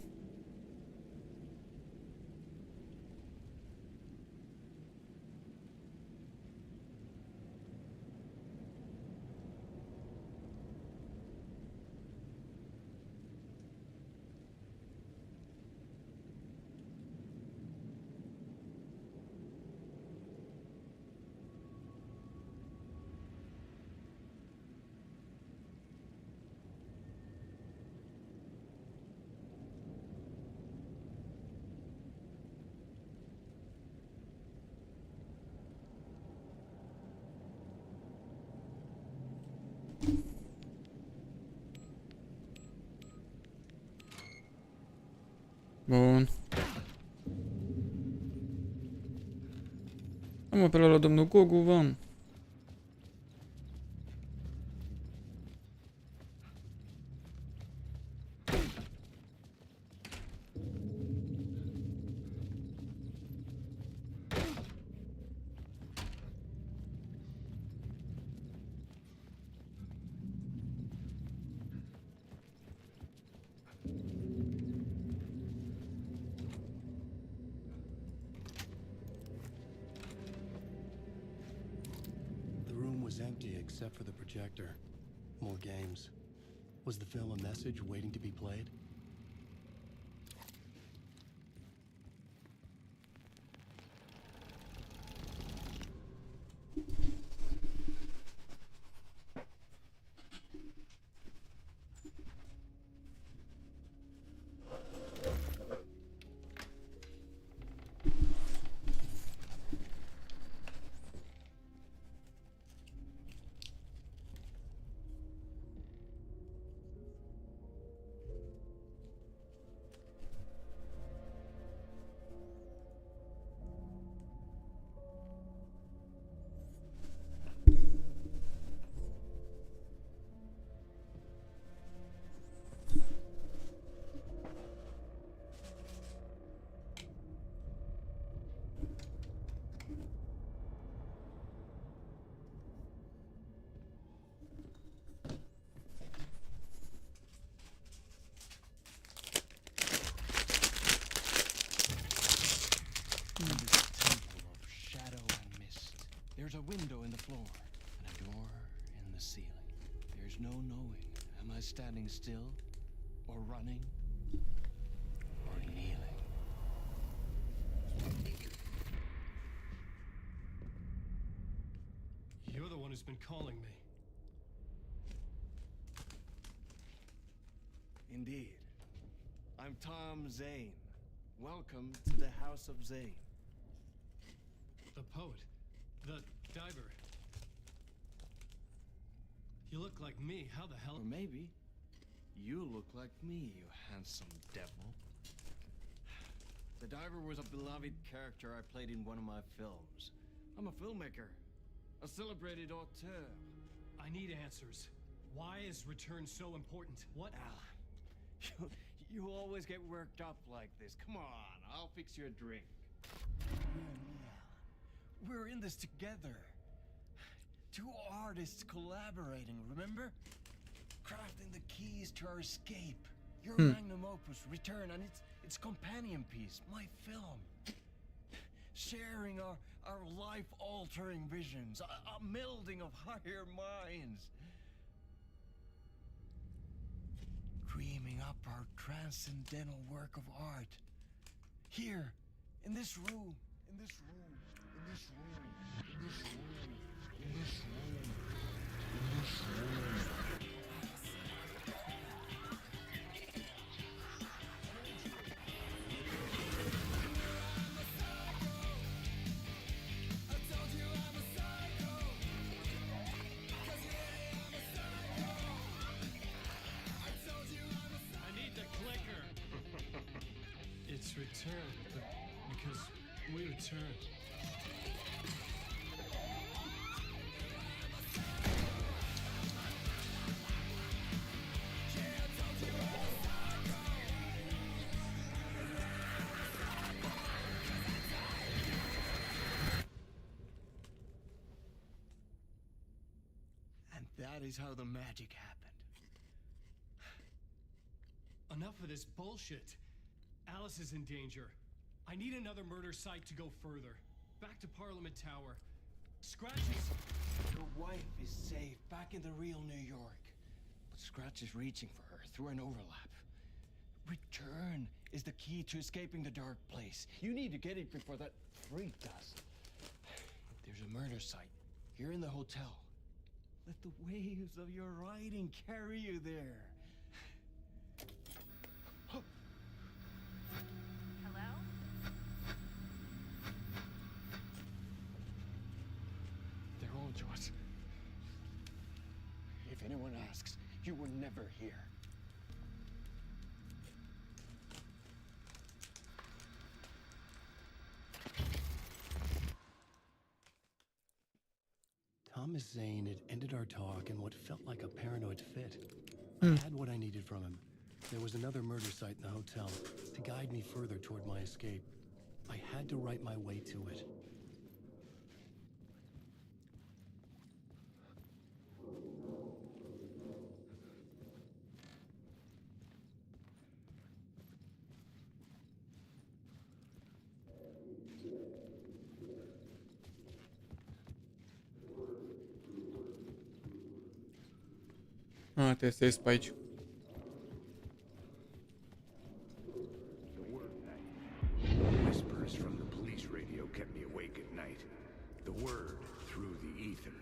Bun. Am pe la domnul Gogu, vom. The room was empty except for the projector. More games. Was the film a message waiting to be played? There's a window in the floor and a door in the ceiling. There's no knowing. Am I standing still, or running, or kneeling? You're the one who's been calling me. Indeed. I'm Tom Zane. Welcome to the House of Zane. The poet. The diver. You look like me. How the hell? Or maybe you look like me, you handsome devil. The diver was a beloved character I played in one of my films. I'm a filmmaker, a celebrated auteur. I need answers. Why is return so important? What? Alan, you always get worked up like this. Come on, I'll fix you a drink. We're in this together. Two artists collaborating, remember? Crafting the keys to our escape. Your magnum opus, Return, and its companion piece, my film. Sharing our life-altering visions, a melding of higher minds. Dreaming up our transcendental work of art. Here, in this room, in this room. In this room, in this room, in this room, in this room. I need the clicker. It's returned, but because we returned. That is how the magic happened. Enough of this bullshit. Alice is in danger. I need another murder site to go further. Back to Parliament Tower. Scratches! Your wife is safe, back in the real New York. But Scratch is reaching for her through an overlap. Return is the key to escaping the dark place. You need to get it before that freak does. There's a murder site here in the hotel. Let the waves of your writing carry you there. Hello? They're all yours. If anyone asks, you were never here. Thomas Zane had ended our talk in what felt like a paranoid fit. I had what I needed from him. There was another murder site in the hotel to guide me further toward my escape. I had to write my way to it. Trebuie să ies pe aici. Whispers from the police radio kept me awake at night. The word through the ether.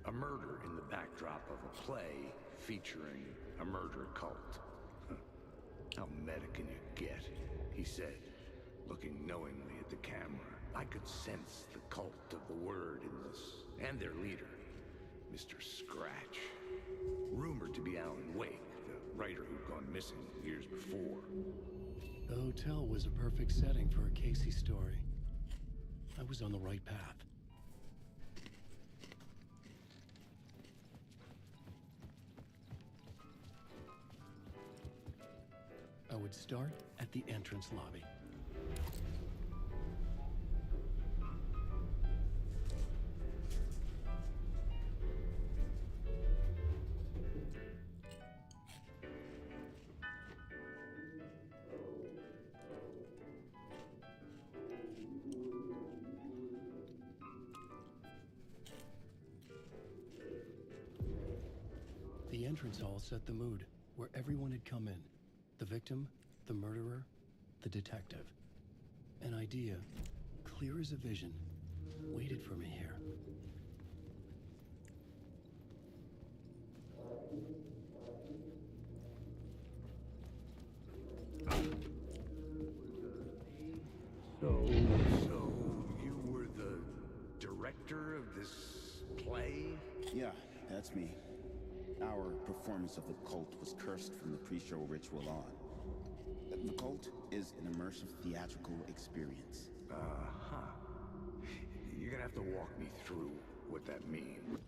A murder in the backdrop of a play featuring a murder cult. How meta can you get? He said, looking knowingly at the camera. I could sense the cult of the word in this, and their leader, Mr. Scratch. Rumored to be Alan Wake, the writer who'd gone missing years before. The hotel was a perfect setting for a Casey story. I was on the right path. I would start at the entrance lobby. The entrance hall set the mood, where everyone had come in. The victim, the murderer, the detective. An idea, clear as a vision, waited for me here. So you were the director of this play? Yeah, that's me. Our performance of the cult was cursed from the pre-show ritual on. The cult is an immersive theatrical experience. You're gonna have to walk me through what that means.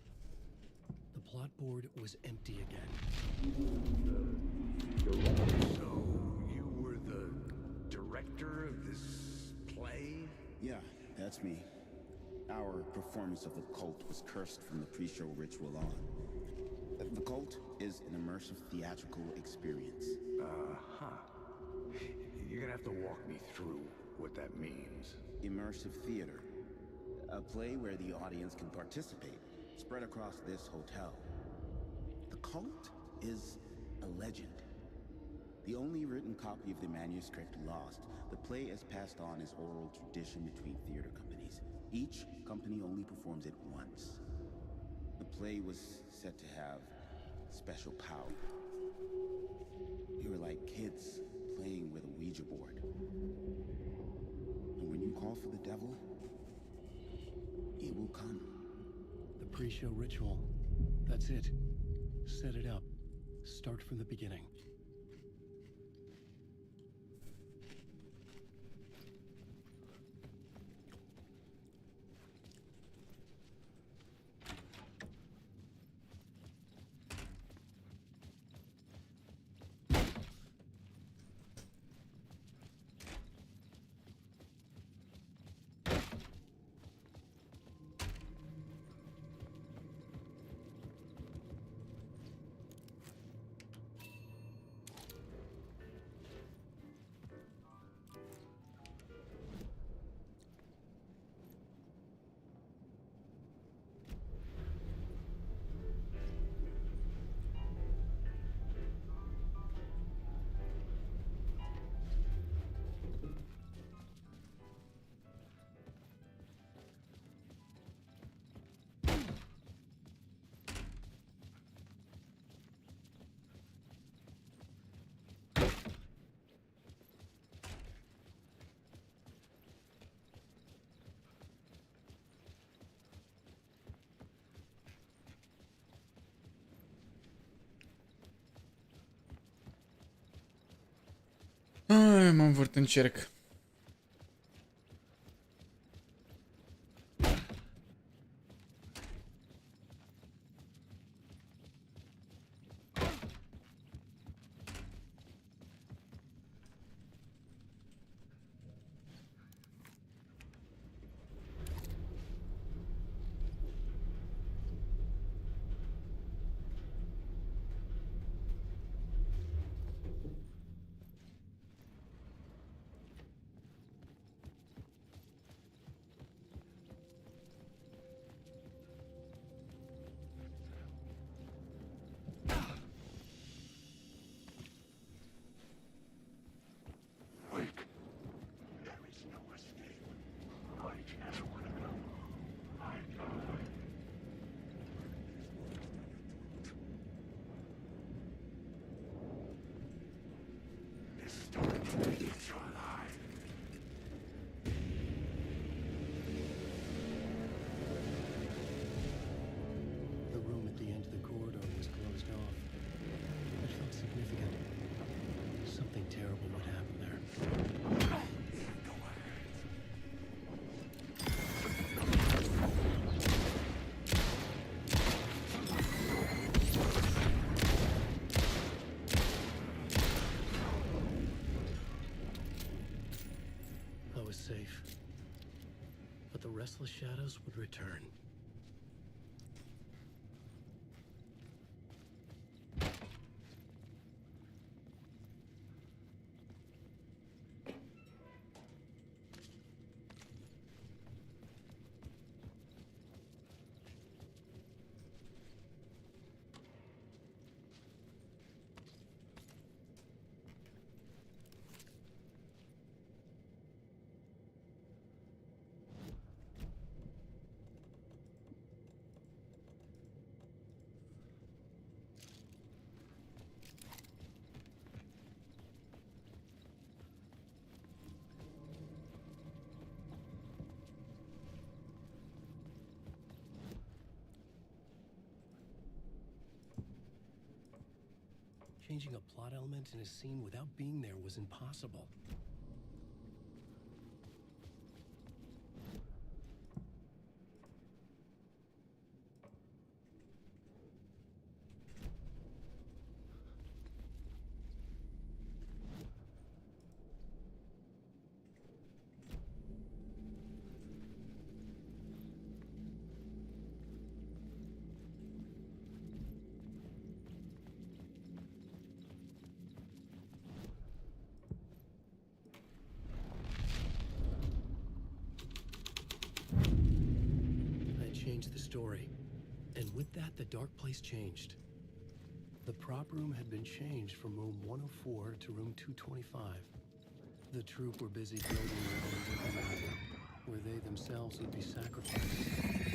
The plot board was empty again. So you were the director of this play? Yeah, that's me. Our performance of the cult was cursed from the pre-show ritual on. The cult is an immersive theatrical experience. You're gonna have to walk me through what that means. Immersive theater. A play where the audience can participate, spread across this hotel. The cult is a legend. The only written copy of the manuscript lost, the play is passed on as oral tradition between theater companies. Each company only performs it once. The play was said to have special power. We were like kids playing with a Ouija board. And when you call for the devil, he will come. The pre-show ritual. That's it. Set it up. Start from the beginning. Ai, mă învârt în cerc. The room at the end of the corridor was closed off. It felt significant. Something terrible would happen there. I was safe. But the restless shadows would return. Changing a plot element in a scene without being there was impossible. Changed the story. And with that, the dark place changed. The prop room had been changed from room 104 to room 225. The troop were busy building their own map, where they themselves would be sacrificed.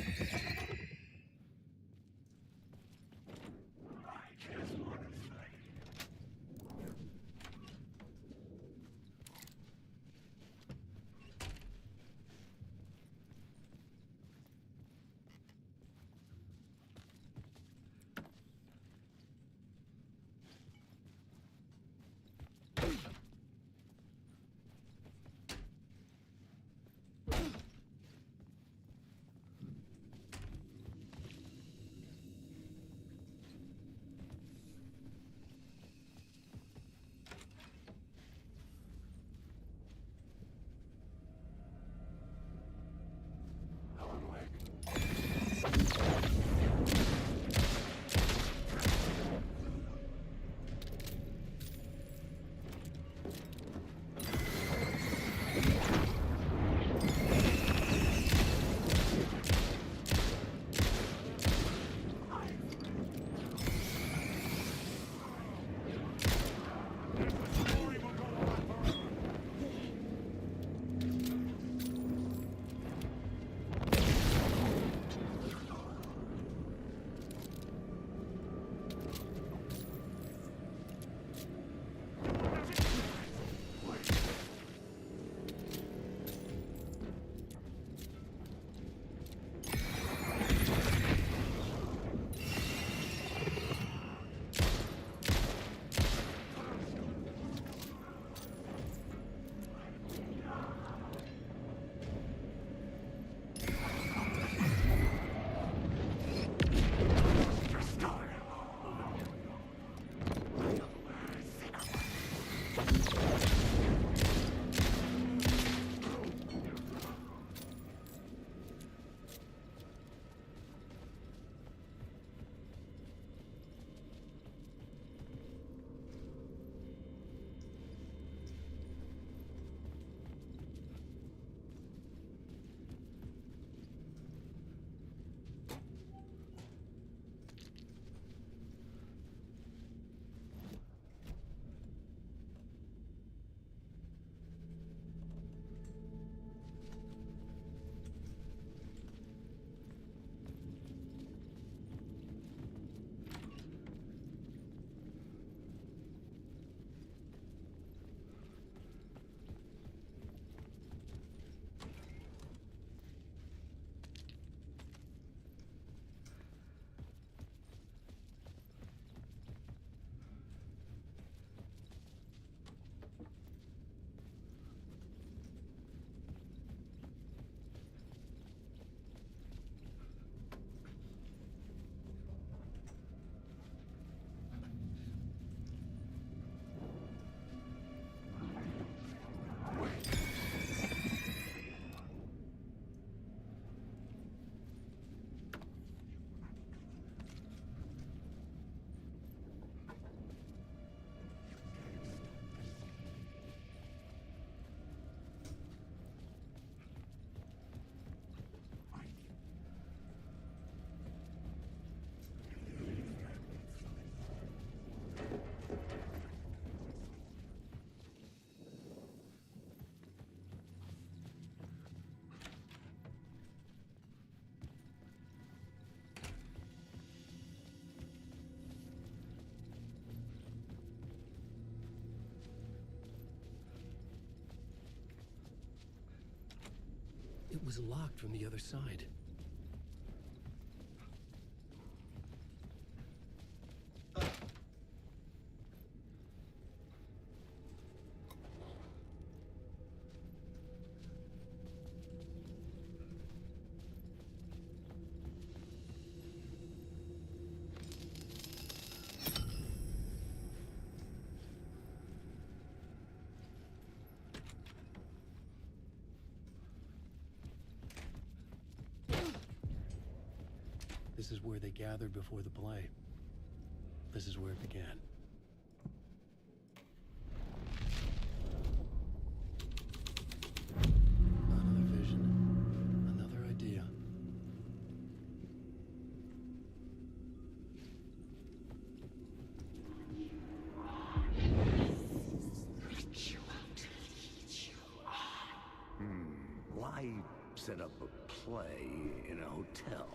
was locked from the other side. This is where they gathered before the play. This is where it began. Another vision, another idea. Why set up a play in a hotel?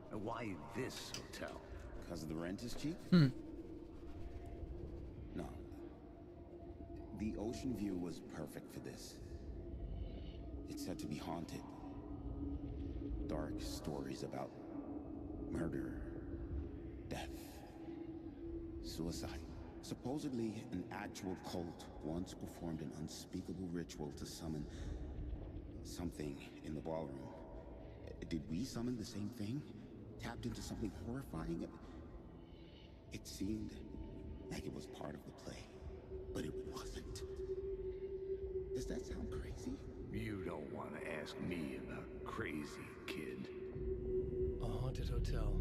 And why this hotel? Because the rent is cheap? Hmm. No. The ocean view was perfect for this. It's said to be haunted. Dark stories about murder, death, suicide. Supposedly, an actual cult once performed an unspeakable ritual to summon something in the ballroom. Did we summon the same thing? Tapped into something horrifying? It seemed like it was part of the play, but it wasn't. Does that sound crazy? You don't want to ask me about crazy, kid. A haunted hotel.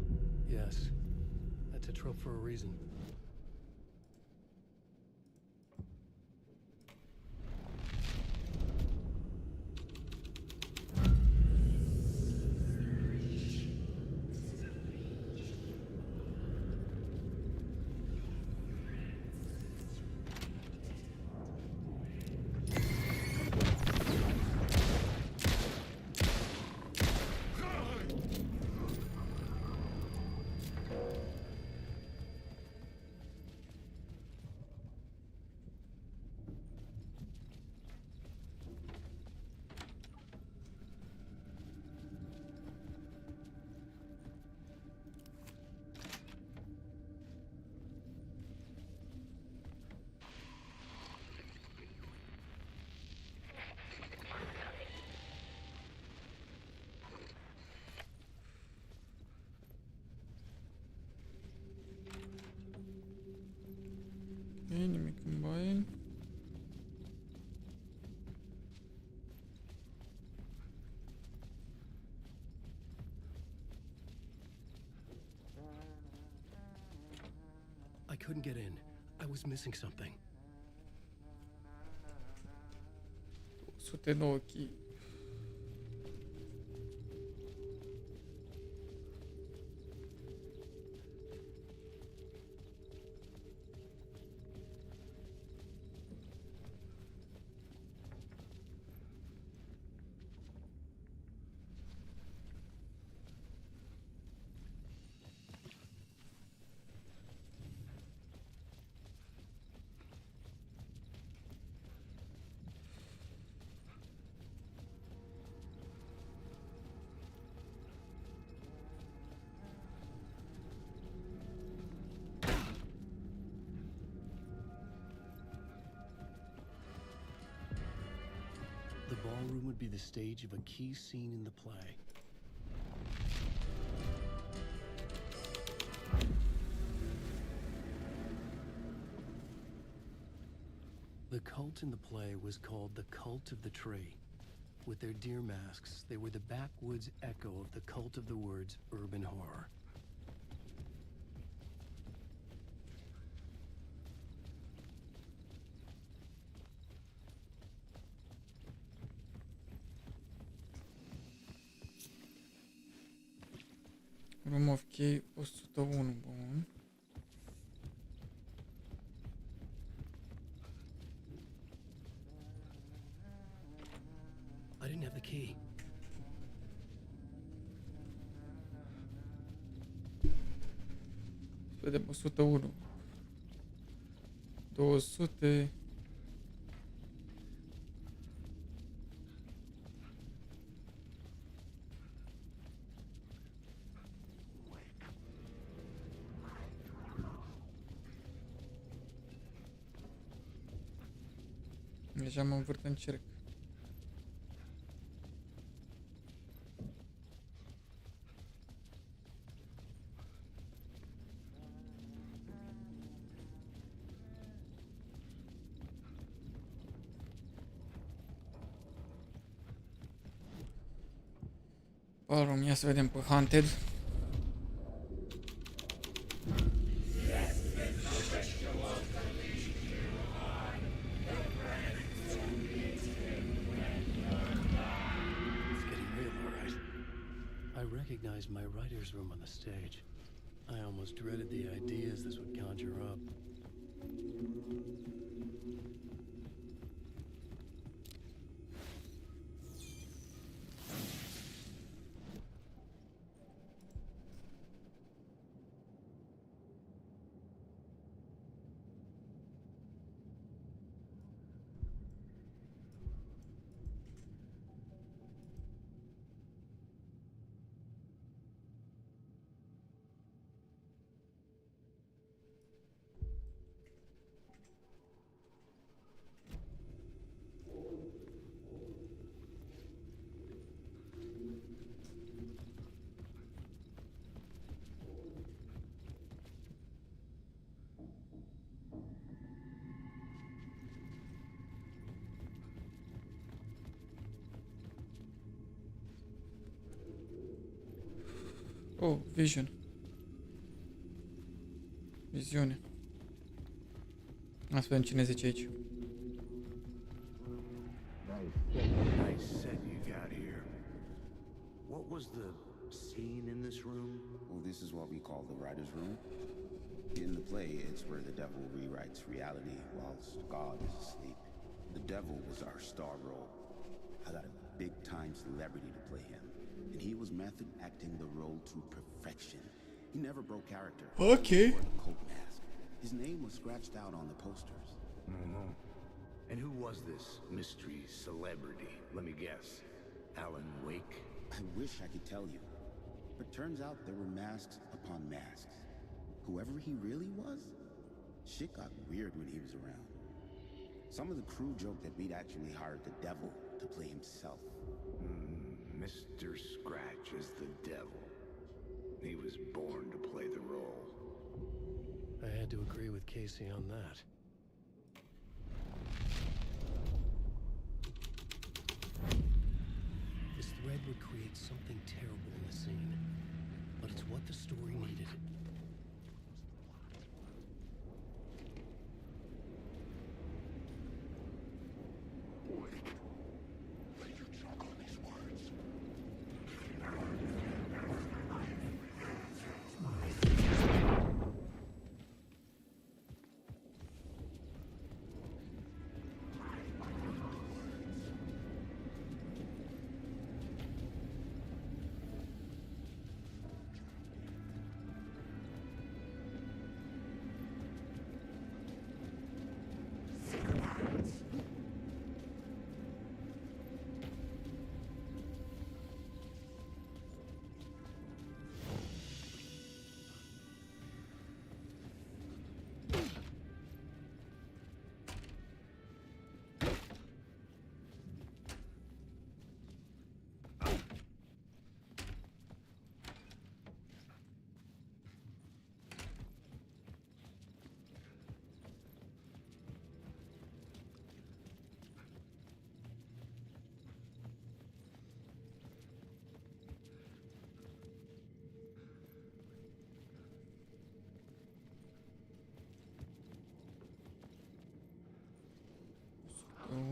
Yes. That's a trope for a reason. E nimic în baie. I couldn't get in. I was missing something. Sute de ochii. The ballroom would be the stage of a key scene in the play. The cult in the play was called the Cult of the Tree. With their deer masks, they were the backwoods echo of the cult of the words urban horror. Room of Key 101, bun. I didn't have the key. Vedem 101. 200. Deja mă învârt în cerc. Ballroom, ia să vedem pe Haunted. I recognized my writer's room on the stage. I almost dreaded the ideas this would conjure up. Oh, vision. Viziune. Hai să vedem cine zice aici. Nice set you got here. What was the scene in this room? Well, this is what we call the writer's room. In the play, it's where the devil rewrites reality whilst God is asleep. The devil was our star role. I got a big-time celebrity to play him, and he was method acting the role to perfection. He never broke character. Okay. He wore the coat mask. His name was scratched out on the posters. Mm-hmm. And who was this mystery celebrity? Let me guess. Alan Wake? I wish I could tell you, but turns out there were masks upon masks. Whoever he really was, shit got weird when he was around. Some of the crew joked that we'd actually hired the devil to play himself. Mr. Scratch is the devil. He was born to play the role. I had to agree with Casey on that. This thread would create something terrible in the scene, but it's what the story needed.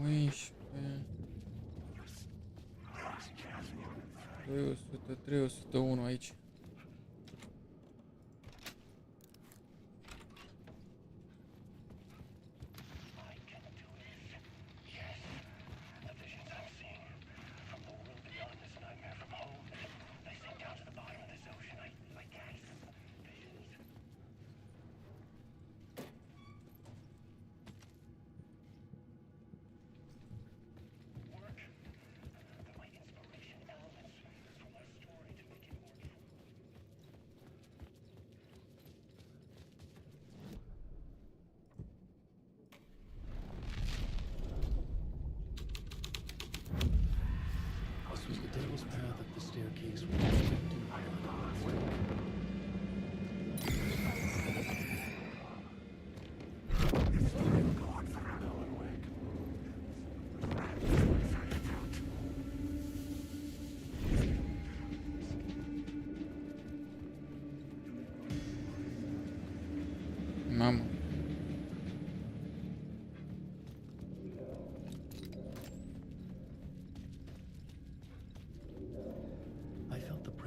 Uiși pe 300, 301 aici.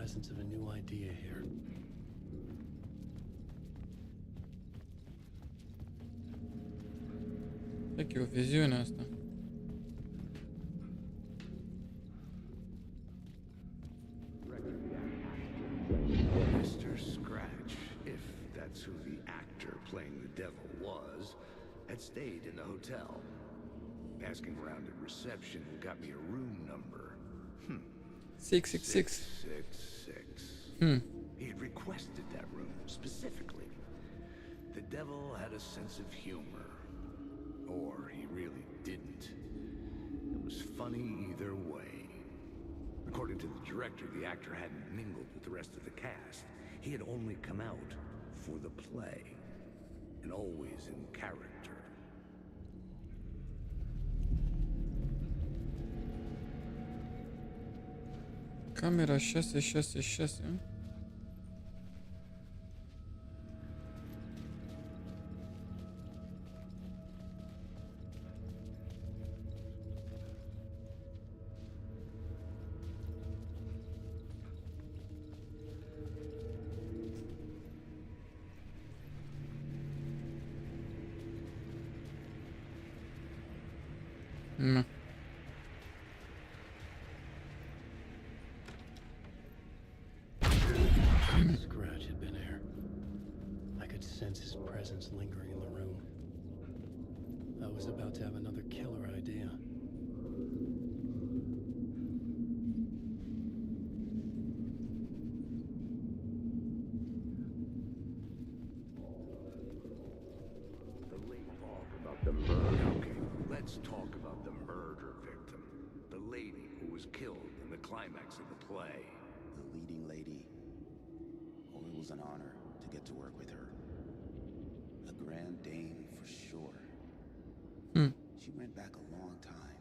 essence of a new idea here. E che o viziune asta. Mr. Scratch, if that's who the actor playing the devil was, had stayed in the hotel. Asking around at reception got me a room number. 666. 666. He had requested that room specifically. The devil had a sense of humor. Or he really didn't. It was funny either way. According to the director, the actor hadn't mingled with the rest of the cast. He had only come out for the play. And always in character. Camera 666. Nu. Scratch had been here. I could sense his presence lingering in the room. I was about to have another killer idea. Let's talk about the murder victim. The lady who was killed in the climax of the play. The leading lady. Oh, it was an honor to get to work with her. A grand dame for sure. She went back a long time.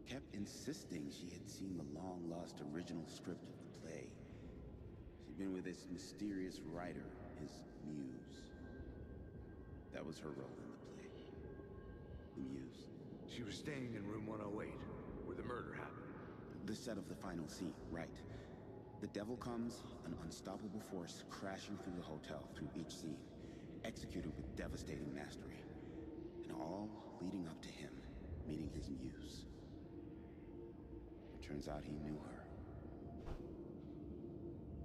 Kept insisting she had seen the long-lost original script of the play. She'd been with this mysterious writer, his muse. That was her role in the play. The muse. She was staying in room 108, where the murder happened. The set of the final scene, right. The devil comes, an unstoppable force crashing through the hotel through each scene, executed with devastating mastery. And all leading up to him meeting his muse. It turns out he knew her.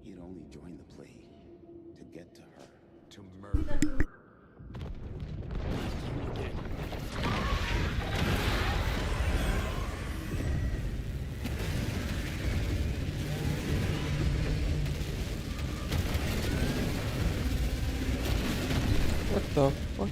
He had only joined the play to get to her. To murder her. What the fuck?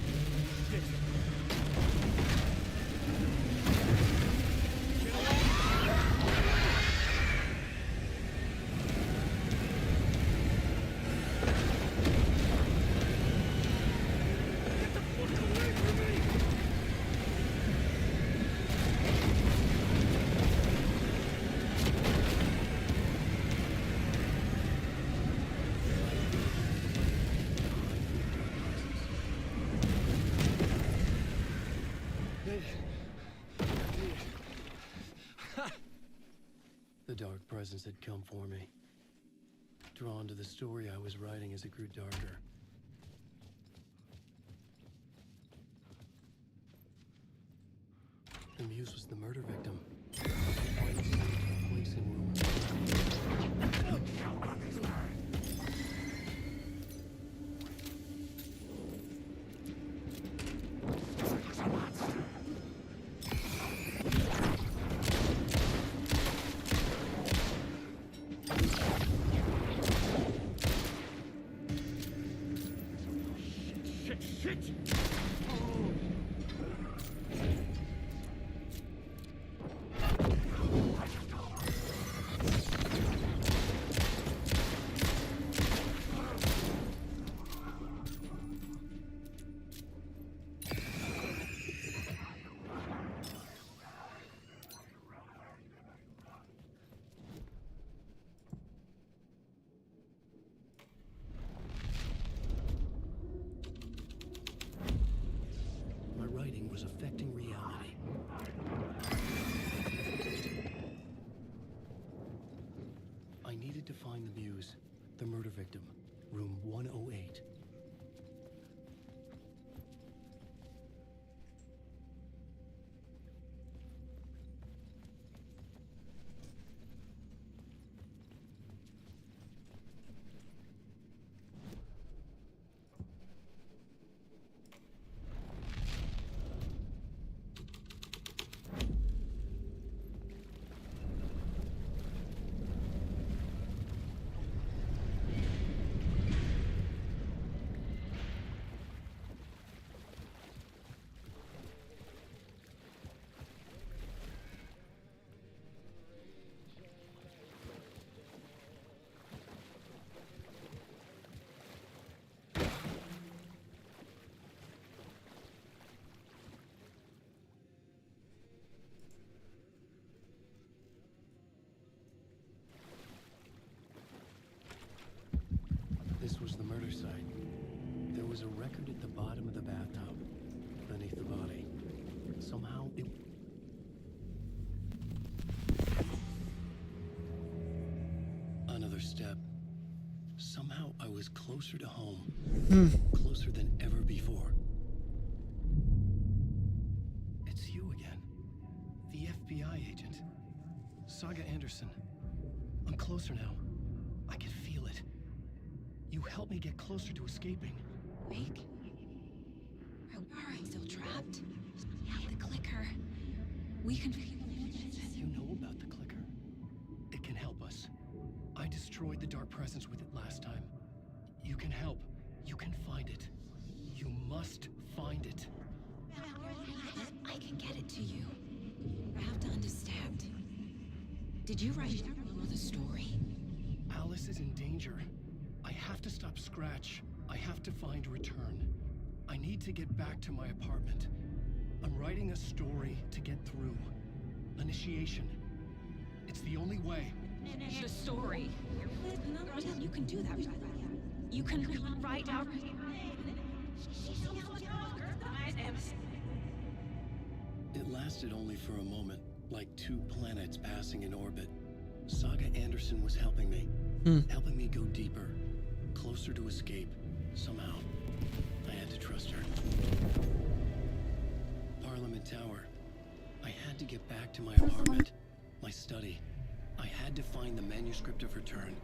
The dark presence had come for me. Drawn to the story I was writing as it grew darker. The muse was the murder victim. Police in room. needed to find the muse, the murder victim, room 108. This was the murder site. There was a record at the bottom of the bathtub, beneath the body. Somehow it... Another step. Somehow I was closer to home. Closer than ever before. It's you again. The FBI agent. Saga Anderson. I'm closer now. I can feel it. You helped me get closer to escaping. Wake? Are we still trapped? Yeah, the clicker. We can... You know about the clicker. It can help us. I destroyed the dark presence with it last time. You can help. You can find it. You must find it. I can get it to you. I have to understand. Did you write the story? Alice is in danger. I have to stop Scratch. I have to find Return. I need to get back to my apartment. I'm writing a story to get through. Initiation. It's the only way. The story. You can do that. You can write out... It lasted only for a moment, like two planets passing in orbit. Saga Anderson was helping me. Helping me go deeper. Closer to escape. Somehow. I had to trust her. Parliament Tower. I had to get back to my apartment. My study. I had to find the manuscript of Return.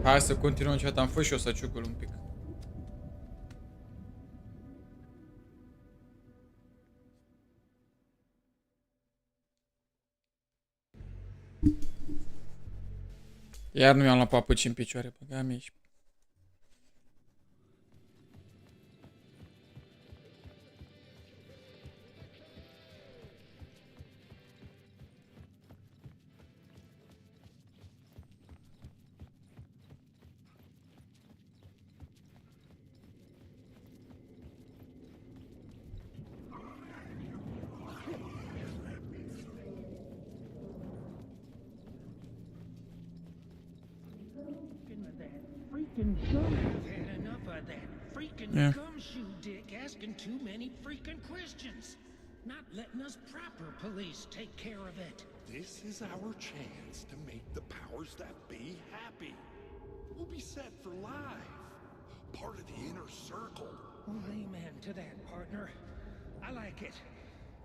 Hai să continuăm ce am fost și eu să ciucul un pic. Iar nu i-am luat papuci în picioare, băga mici. Freaking gum. I've had enough of that freaking gumshoe dick asking too many freaking questions. Not letting us proper police take care of it. This is our chance to make the powers that be happy. We'll be set for life. Part of the inner circle. Well, amen to that, partner. I like it.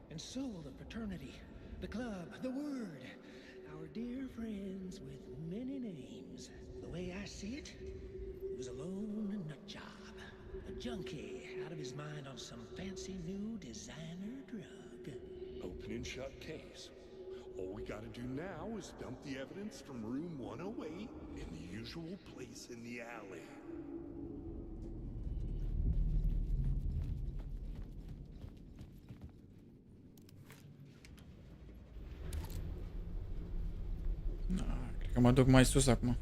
And so will the fraternity, the club, the word. Our dear friends with many names. The way I see it, he was a lone nut job. A junkie out of his mind on some fancy new designer drug. Open and shut case. All we gotta do now is dump the evidence from room 108 in the usual place in the alley. Cred că mă duc mai sus acum.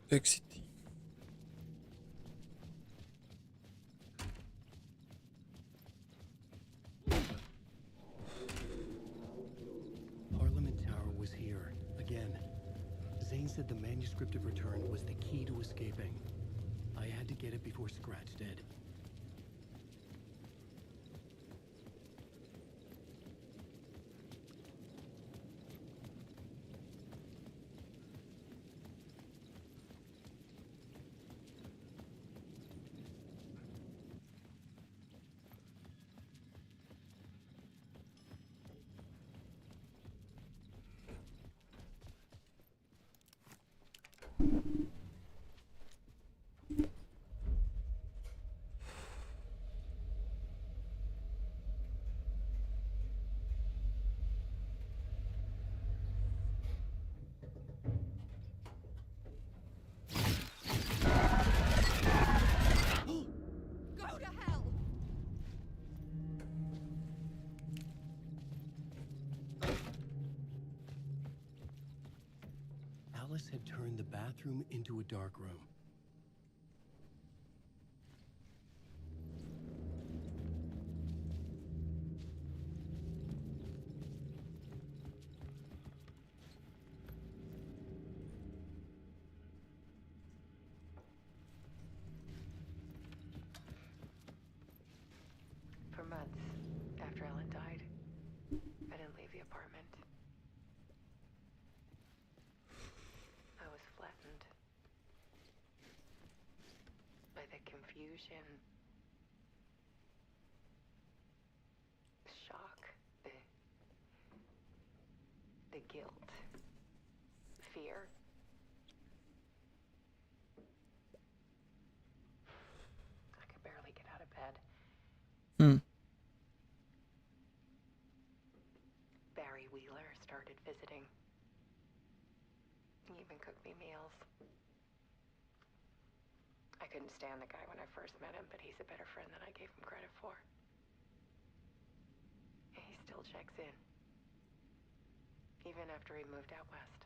Exit. Parliament Tower was here, again. Zane said the manuscript of return was the key to escaping. I had to get it before Scratch did. Alice had turned the bathroom into a dark room. For months after Ellen died, I didn't leave the apartment. I was flattened by the confusion, the shock, the guilt, fear. I could barely get out of bed. Barry Wheeler started visiting. He even cooked me meals. I couldn't stand the guy when I first met him, but he's a better friend than I gave him credit for. He still checks in, even after he moved out west.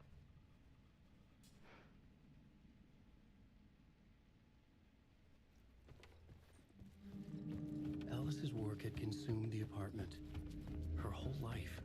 Alice's work had consumed the apartment. Her whole life.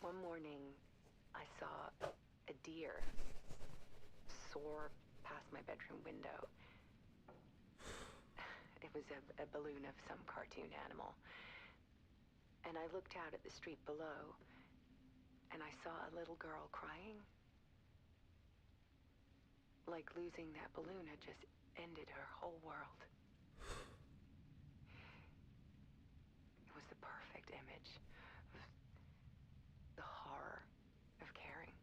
One morning, I saw a deer soar past my bedroom window. It was a balloon of some cartoon animal. And I looked out at the street below, and I saw a little girl crying. Like losing that balloon had just ended her whole world. It was the perfect image of the horror of caring.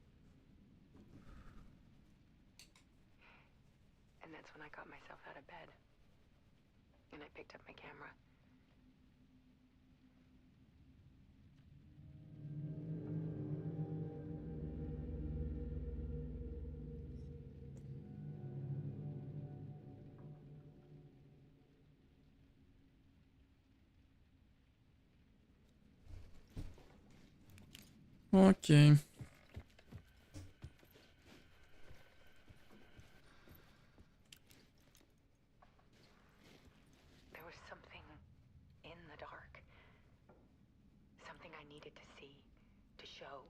And that's when I got myself out of bed. And I picked up my camera. Ok. There was something in the dark. Something I needed to see, to show.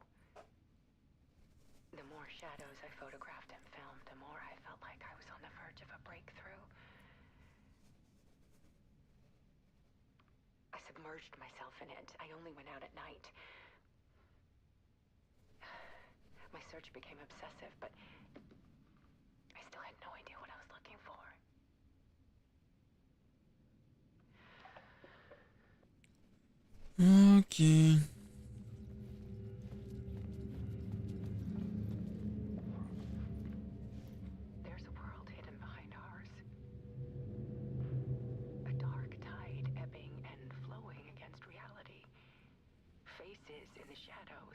The more shadows I photographed and filmed, the more I felt like I was on the verge of a breakthrough. I submerged myself in it. I only went out at night. My search became obsessive, but I still had no idea what I was looking for. Ok. There's a world hidden behind ours. A dark tide ebbing and flowing against reality. Faces in the shadows.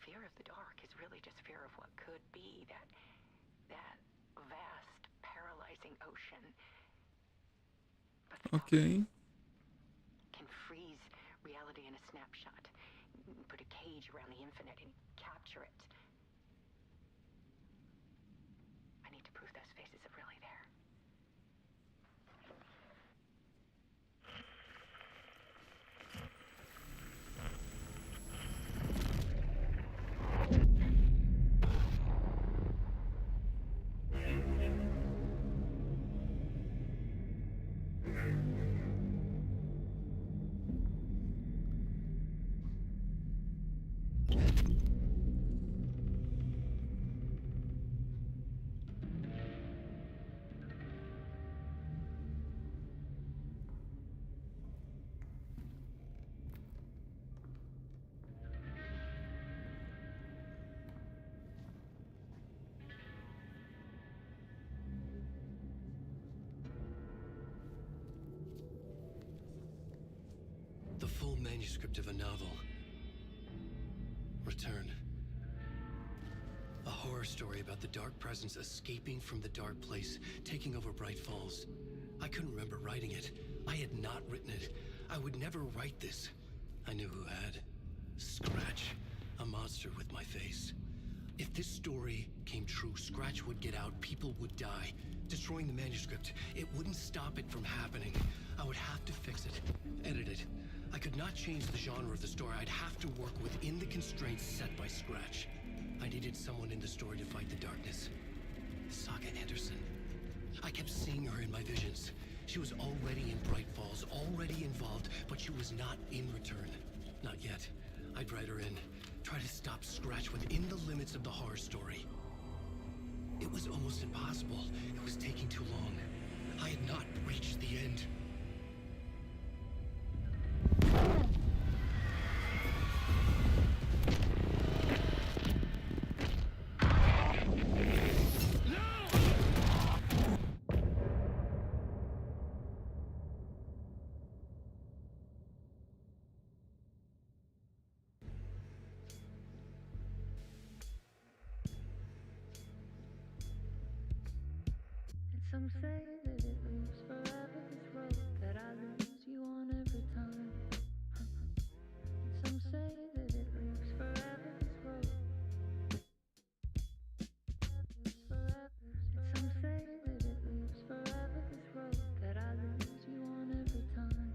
Fear of the dark is really just fear of what could be, that vast, paralyzing ocean. But the dark can freeze reality in a snapshot, put a cage around the infinite and capture it. I need to prove those faces are really there. The full manuscript of a novel. Return. A horror story about the dark presence escaping from the dark place, taking over Bright Falls. I couldn't remember writing it. I had not written it. I would never write this. I knew who had. Scratch. A monster with my face. If this story came true, Scratch would get out, people would die. Destroying the manuscript, it wouldn't stop it from happening. I would have to fix it, edit it. I could not change the genre of the story. I'd have to work within the constraints set by Scratch. I needed someone in the story to fight the darkness. Saga Anderson. I kept seeing her in my visions. She was already in Bright Falls, already involved, but she was not in Return. Not yet. I'd write her in. Try to stop Scratch within the limits of the horror story. It was almost impossible. It was taking too long. I had not reached the end. Some say that it lives forever, this road that I lose you on every time. Some say that it lives forever, this road. Some say that it lives forever, this road that I lose you on every time.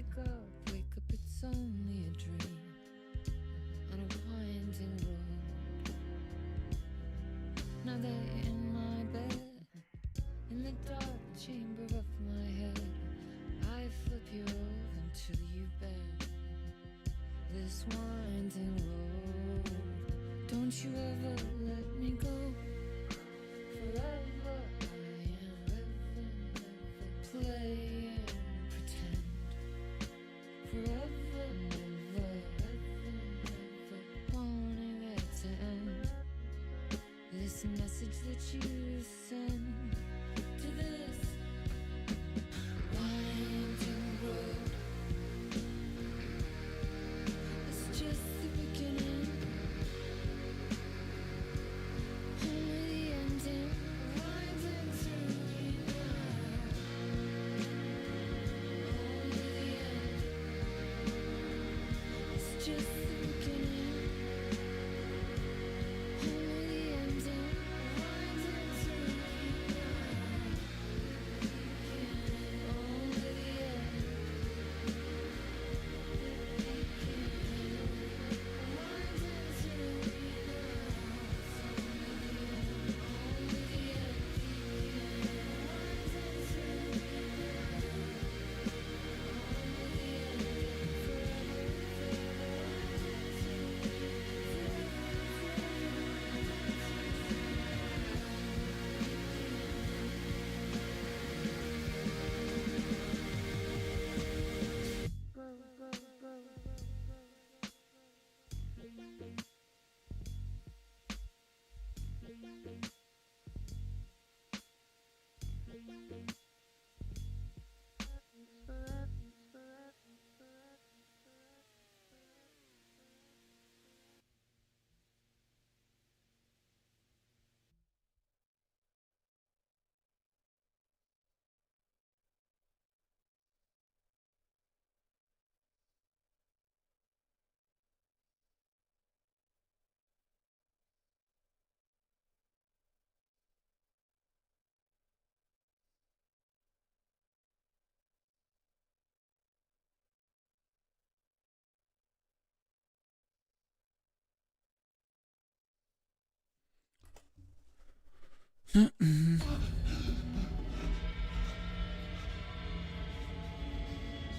wake up, it's only a dream and a winding road. Now they're in my bed, in the dark chamber of my head. I flip you over until you beg this winding road. Don't you ever let me go. Forever I am play and pretend. Forever, never, wanting it to end. This message that you send to this winding road. It's just the beginning, only the ending. Winding through me now, only the end. It's just the beginning, only the ending. Winding through me now, only the end.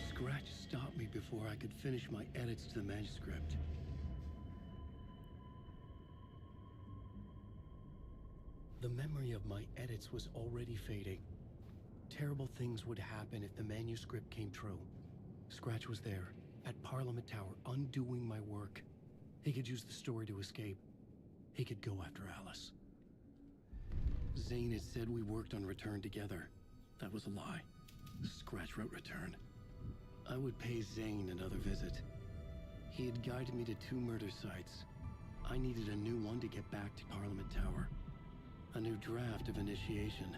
Scratch stopped me before I could finish my edits to the manuscript. The memory of my edits was already fading. Terrible things would happen if the manuscript came true. Scratch was there, at Parliament Tower, undoing my work. He could use the story to escape. He could go after Alice. Zane had said we worked on Return together. That was a lie. Scratch wrote Return. I would pay Zane another visit. He had guided me to 2 murder sites. I needed a new one to get back to Parliament Tower. A new draft of initiation.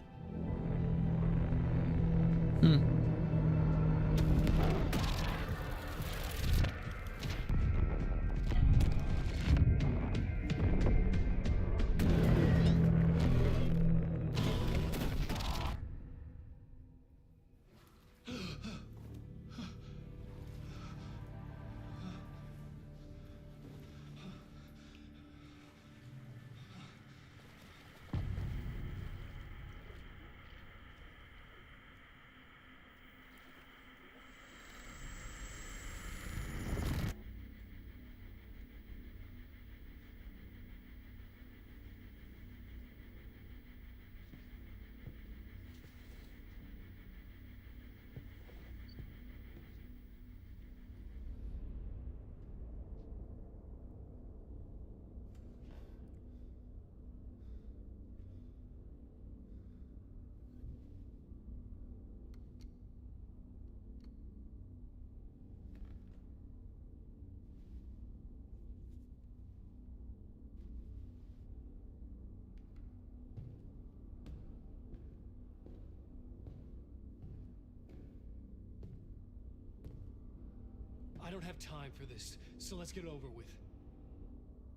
I don't have time for this, so let's get over with.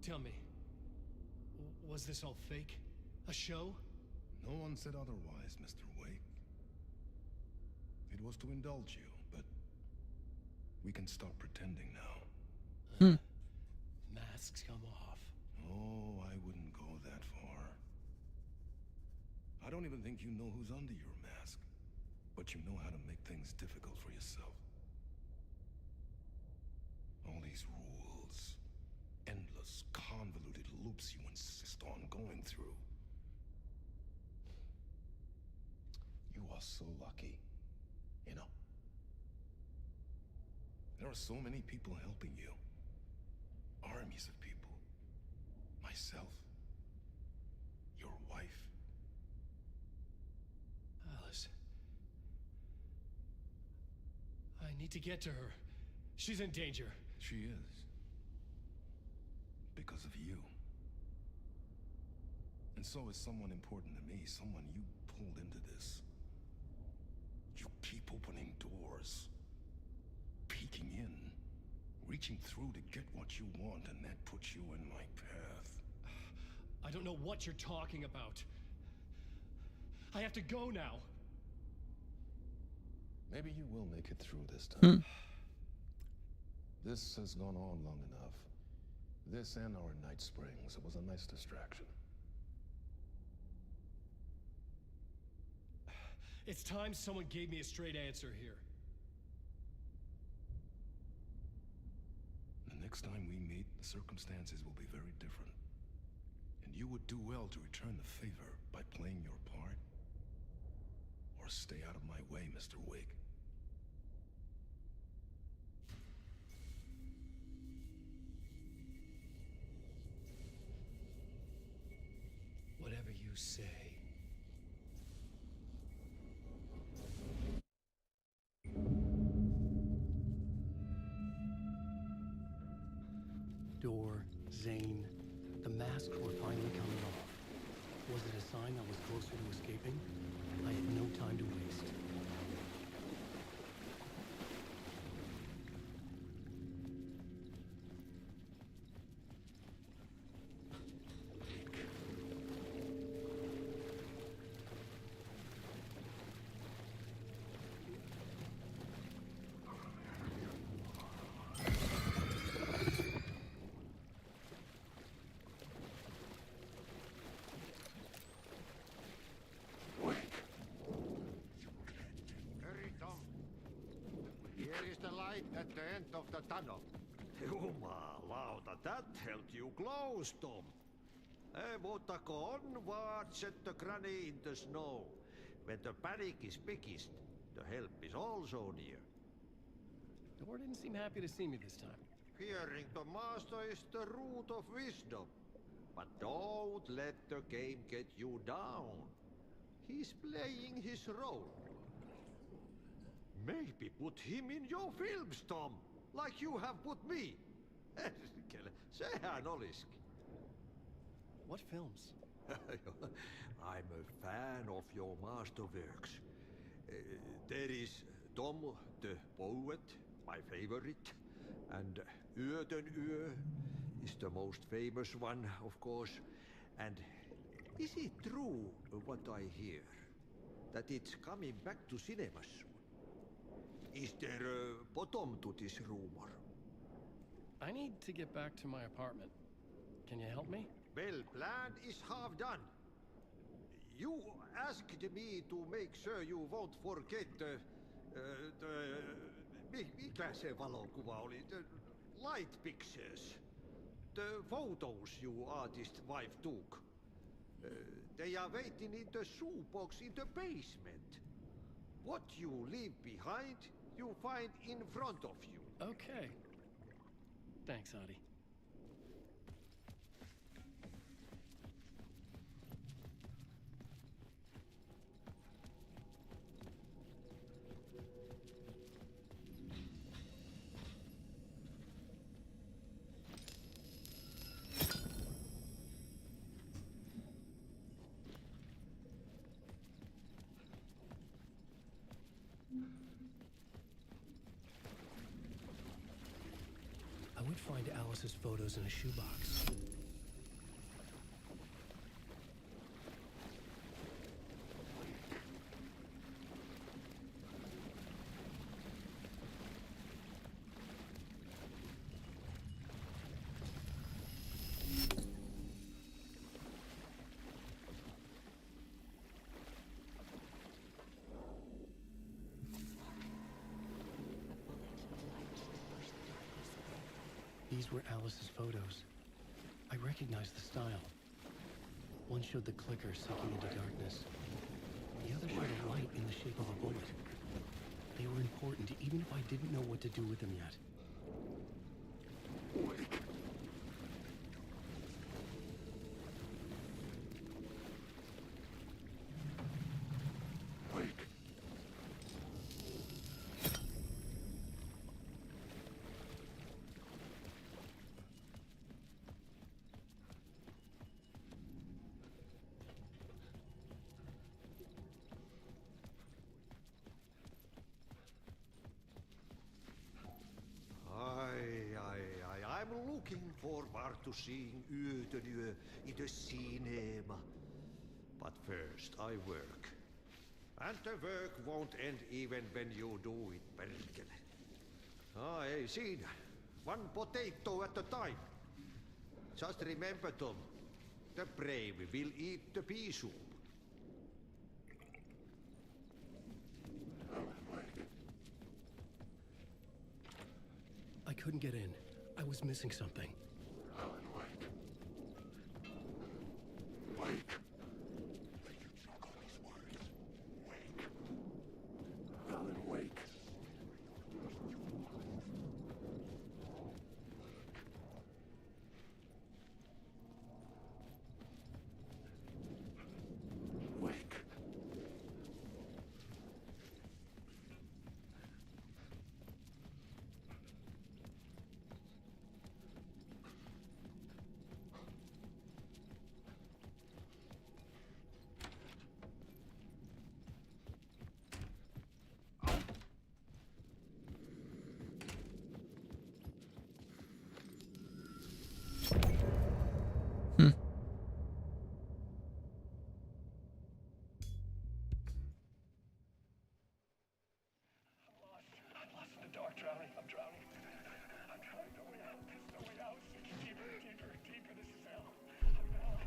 Tell me, was this all fake? A show? No one said otherwise, Mr. Wake. It was to indulge you, but We can stop pretending now. Masks come off. Oh, I wouldn't go that far. I don't even think you know who's under your mask. But you know how to make things difficult for yourself. All these rules. Endless, convoluted loops you insist on going through. You are so lucky. You know? There are so many people helping you. Armies of people. Myself. Your wife. Alice. I need to get to her. She's in danger. She is. Because of you. And so is someone important to me, someone you pulled into this. You keep opening doors. Peeking in. Reaching through to get what you want, and that puts you in my path. I don't know what you're talking about. I have to go now. Maybe you will make it through this time. This has gone on long enough. This and our night springs. It was a nice distraction. It's time someone gave me a straight answer here. The next time we meet, the circumstances will be very different. And you would do well to return the favor by playing your part. Or stay out of my way, Mr. Wig. Whatever you say. Door, Zane, the masks were finally coming off. Was it a sign I was closer to escaping? I had no time to waste. Here is the light at the end of the tunnel. Jumalauta, that held you close, Tom. Mutta go on, watch at the granny in the snow. When the panic is biggest, the help is also near. Door didn't seem happy to see me this time. Fearing the master is the root of wisdom. But don't let the game get you down. He's playing his role. Maybe put him in your films, Tom, like you have put me. Sehän olisikin. What films? I'm a fan of your masterworks. There is Tom the Poet, my favorite, and Yöden Yö is the most famous one, of course. And is it true what I hear, that it's coming back to cinemas soon? Is there a bottom to this rumor? I need to get back to my apartment. Can you help me? Well, plan is half done. You asked me to make sure you won't forget mikä se valokuva oli? The light pictures. The photos your artist wife took. They are waiting in the shoebox in the basement. What you leave behind, you find in front of you. Okay. Thanks, Adi. I would find Alice's photos in a shoebox. These were Alice's photos. I recognized the style. One showed the clicker sinking into darkness. The other showed a light in the shape of a bullet. They were important, even if I didn't know what to do with them yet. I'm looking forward to seeing Uitati in the cinema. But first I work. And the work won't end even when you do it, perkele. Ei siinä. One potato at a time. Just remember, Tom. The brave will eat the pea soup. I couldn't get in. I was missing something. Alan, wake. Wake. Make you choke on these words. Wake. Alan, wake. Wake. I'm lost in the dark, drowning. I'm drowning. I'm drowning. No way out. There's no way out. Deeper, deeper, deeper. This is hell. I'm hell.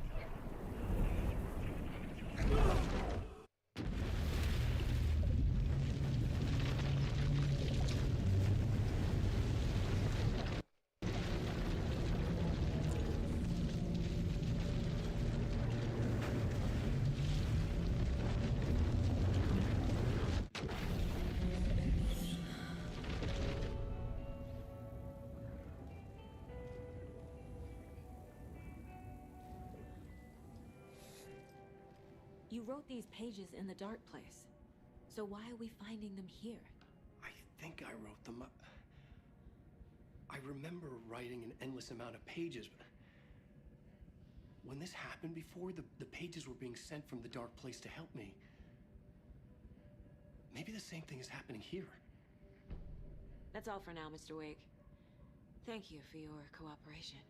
You wrote these pages in the dark place. So why are we finding them here? I think I wrote them. I remember writing an endless amount of pages, but when this happened before, the pages were being sent from the dark place to help me. Maybe the same thing is happening here. That's all for now, Mr. Wake. Thank you for your cooperation.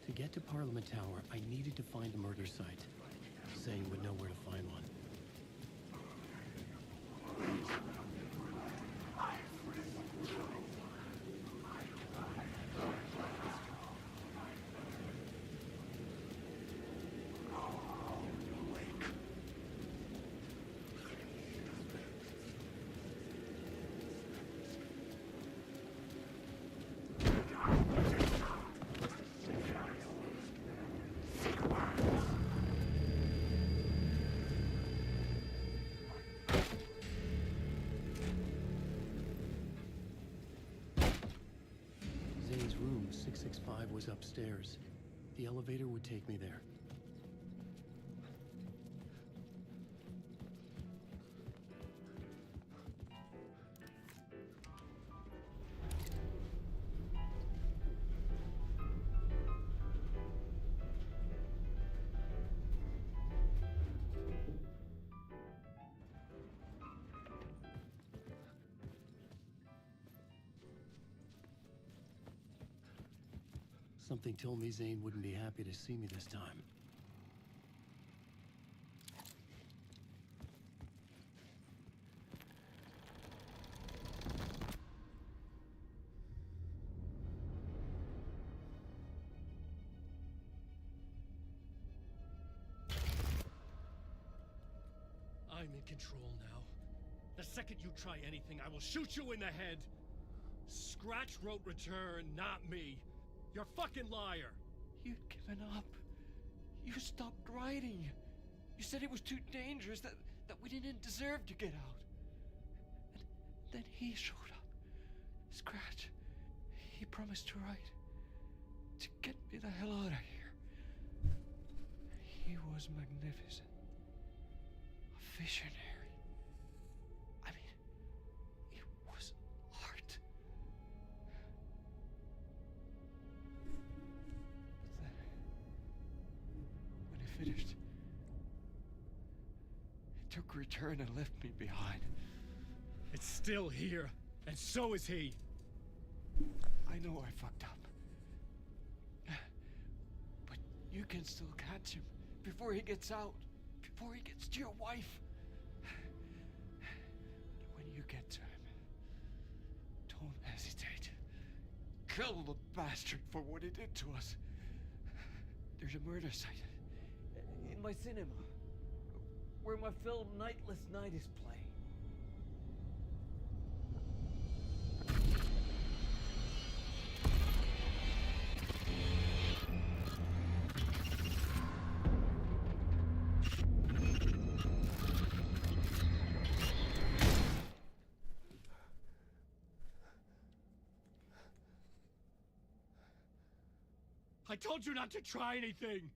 To get to Parliament Tower, I needed to find a murder site. Zane would know where to find one. drive was upstairs. The elevator would take me there. Something told me Zane wouldn't be happy to see me this time. I'm in control now. The second you try anything, I will shoot you in the head. Scratch wrote return, not me. You're a fucking liar. You'd given up. You stopped writing. You said it was too dangerous, that we didn't deserve to get out. And then he showed up. Scratch. He promised to write. To get me the hell out of here. He was magnificent. A visionary. I mean, it was art. But then, when he finished, he took return and left me behind. It's still here, and so is he. I know I fucked up. But you can still catch him before he gets out, before he gets to your wife. And when you get to him, don't hesitate. Kill the bastard for what he did to us. There's a murder site in my cinema where my film Nightless Night is playing. I told you not to try anything!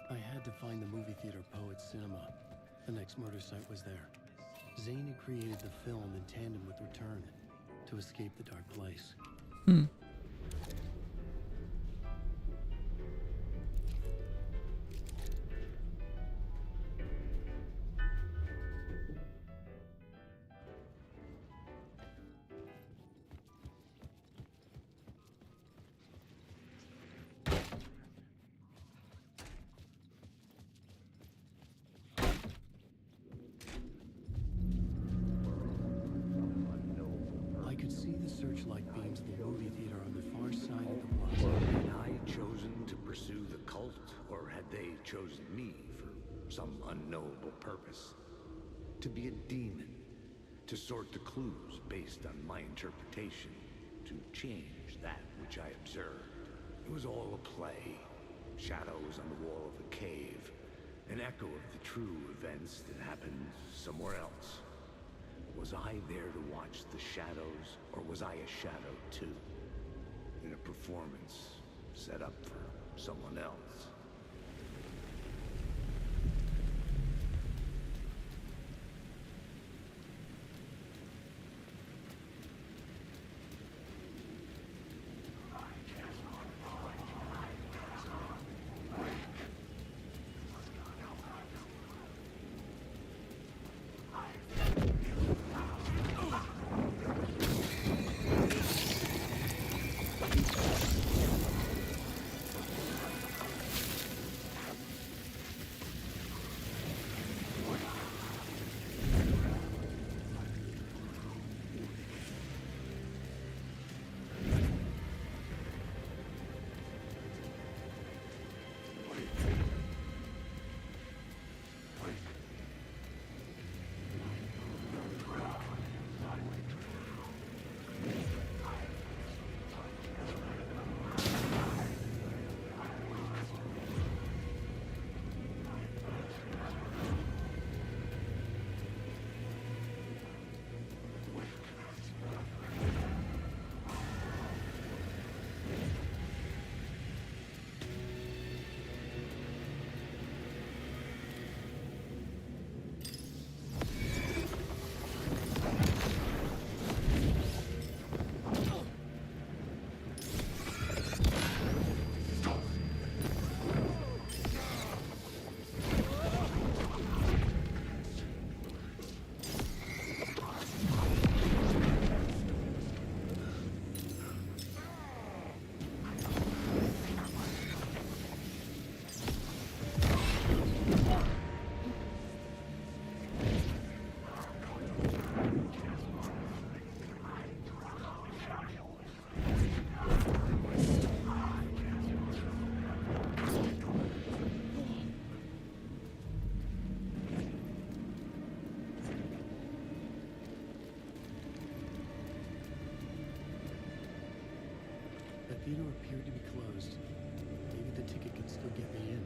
I had to find the movie theater Poet's Cinema. The next murder site was there. Zane had created the film in tandem with Return to escape the dark place. Searchlight beams of the movie theater on the far side of the plaza. Had I chosen to pursue the cult, or had they chosen me for some unknowable purpose? To be a demon, to sort the clues based on my interpretation, to change that which I observed. It was all a play. Shadows on the wall of a cave, an echo of the true events that happened somewhere else. Was I there to watch the shadows, or was I a shadow too? In a performance set up for someone else? theater appeared to be closed. Maybe the ticket could still get me in.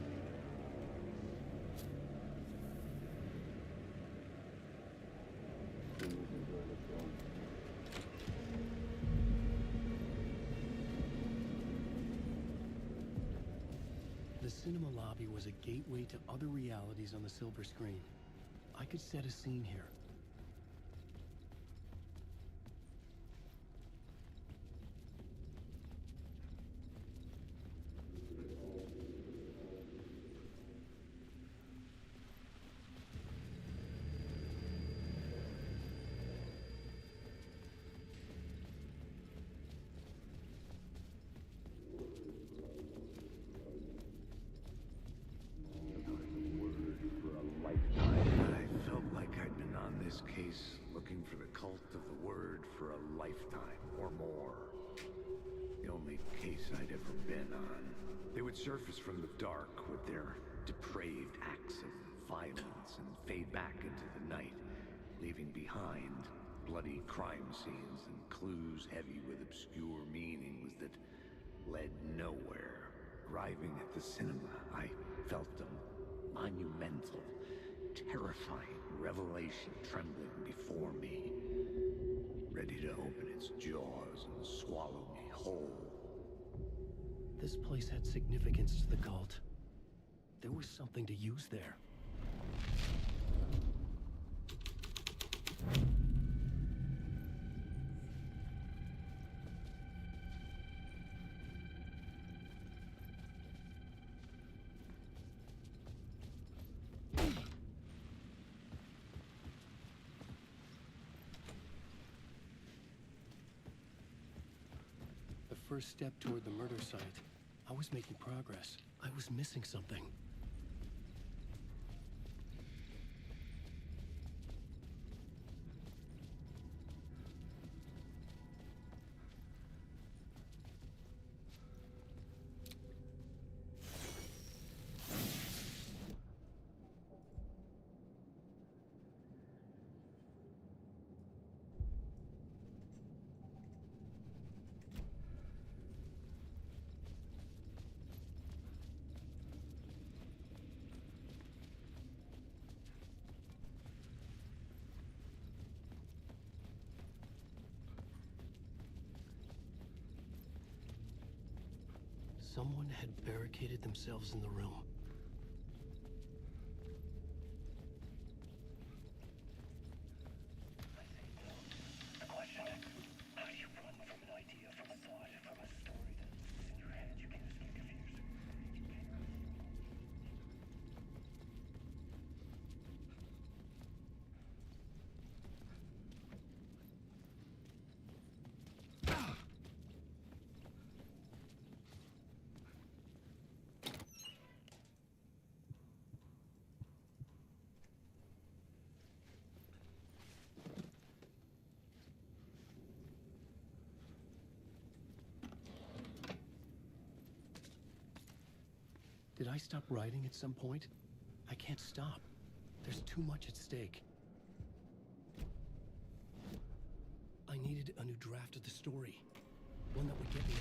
The cinema lobby was a gateway to other realities on the silver screen. I could set a scene here. I felt like I'd been on this case looking for the cult of the word for a lifetime or more. The only case I'd ever been on. They would surface from the dark with their depraved acts of violence and fade back into the night, leaving behind bloody crime scenes and clues heavy with obscure meanings that led nowhere. Arriving at the cinema, I felt a monumental, terrifying revelation trembling before me, ready to open its jaws and swallow me whole. This place had significance to the cult. There was something to use there. First step toward the murder site. I was making progress. I was missing something. Someone had barricaded themselves in the room. The question, how do you run from an idea, from a thought, from a story that's in your head? You can't escape your fears. Did I stop writing at some point? I can't stop. There's too much at stake. I needed a new draft of the story. One that would get me.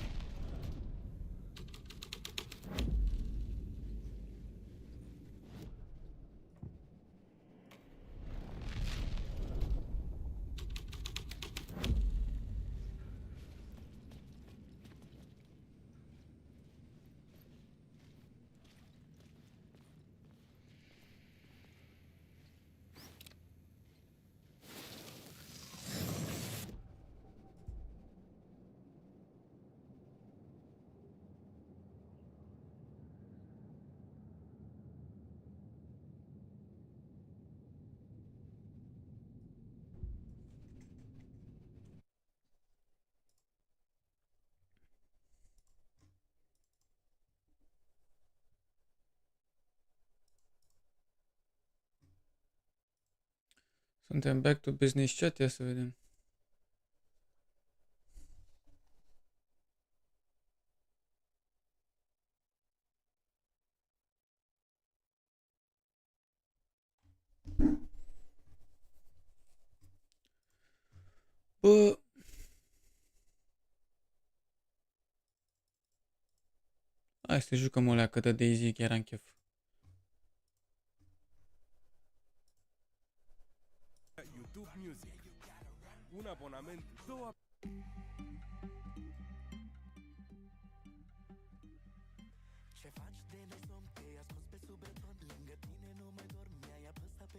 Suntem back to business chat, ia să vedem. Bă, Hai să jucăm o leacă de Daisy, chiar am chef. YouTube Music. Un abonament, două... Ce faci de nesom, te-ai ascuns pe sub beton. Lângă tine nu mai dorm, mi-ai apăsat pe...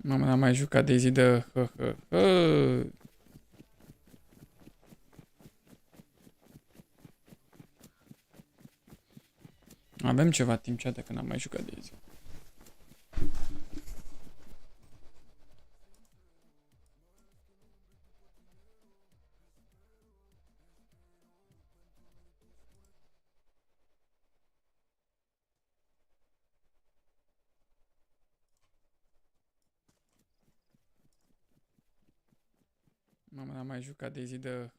Mamă, n-am mai jucat Daisy de Avem ceva timp ce că n-am mai jucat Daisy. Mamă, n-am mai jucat Daisy de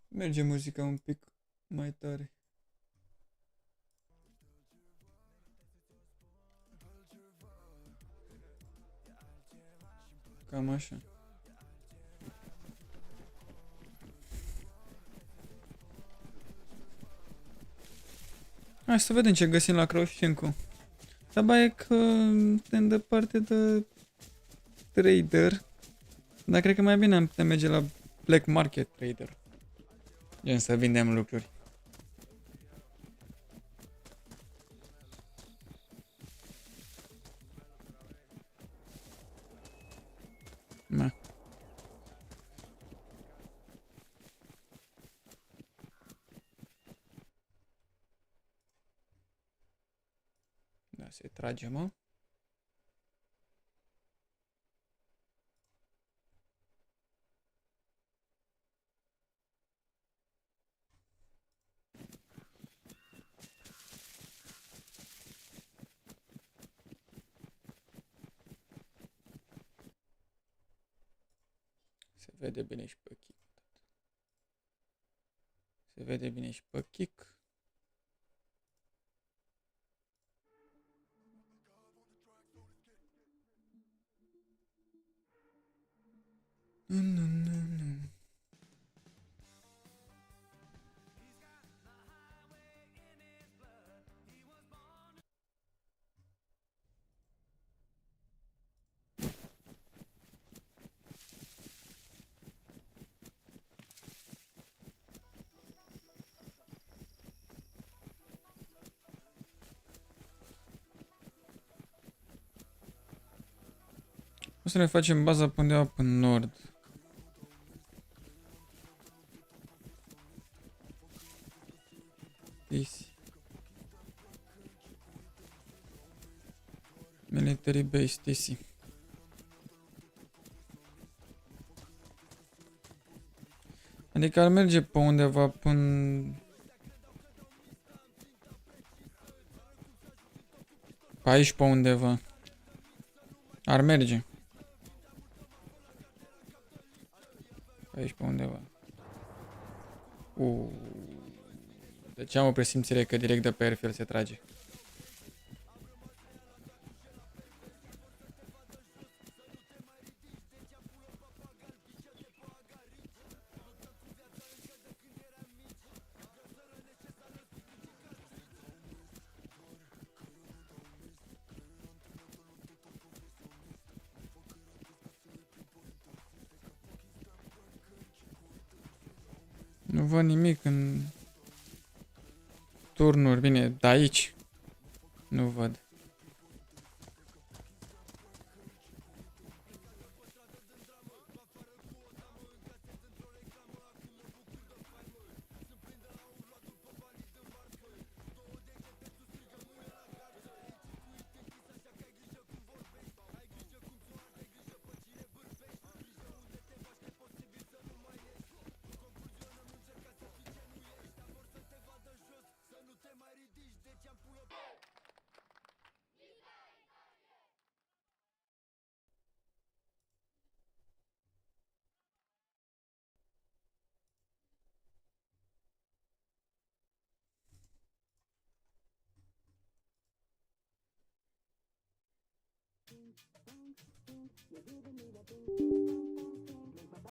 Merge muzica un pic mai tare. Cam așa. Hai să vedem ce găsim la Craușencu. Treaba e că suntem departe de trader. Dar cred că mai bine am putea merge la Black Market Trader. Gen să vindem lucruri. Da. Da, se trage, mă. Se vede bine și pe kick. Se vede bine și pe kick. O să ne facem baza pe undeva pe nord. Military base, TC. Adică ar merge pe undeva până... Pe aici pe undeva. Ar merge. Pe aici pe undeva. Deci am o presimțire că direct de pe airfield se trage. Nu văd nimic în turnuri. Bine, de aici nu văd.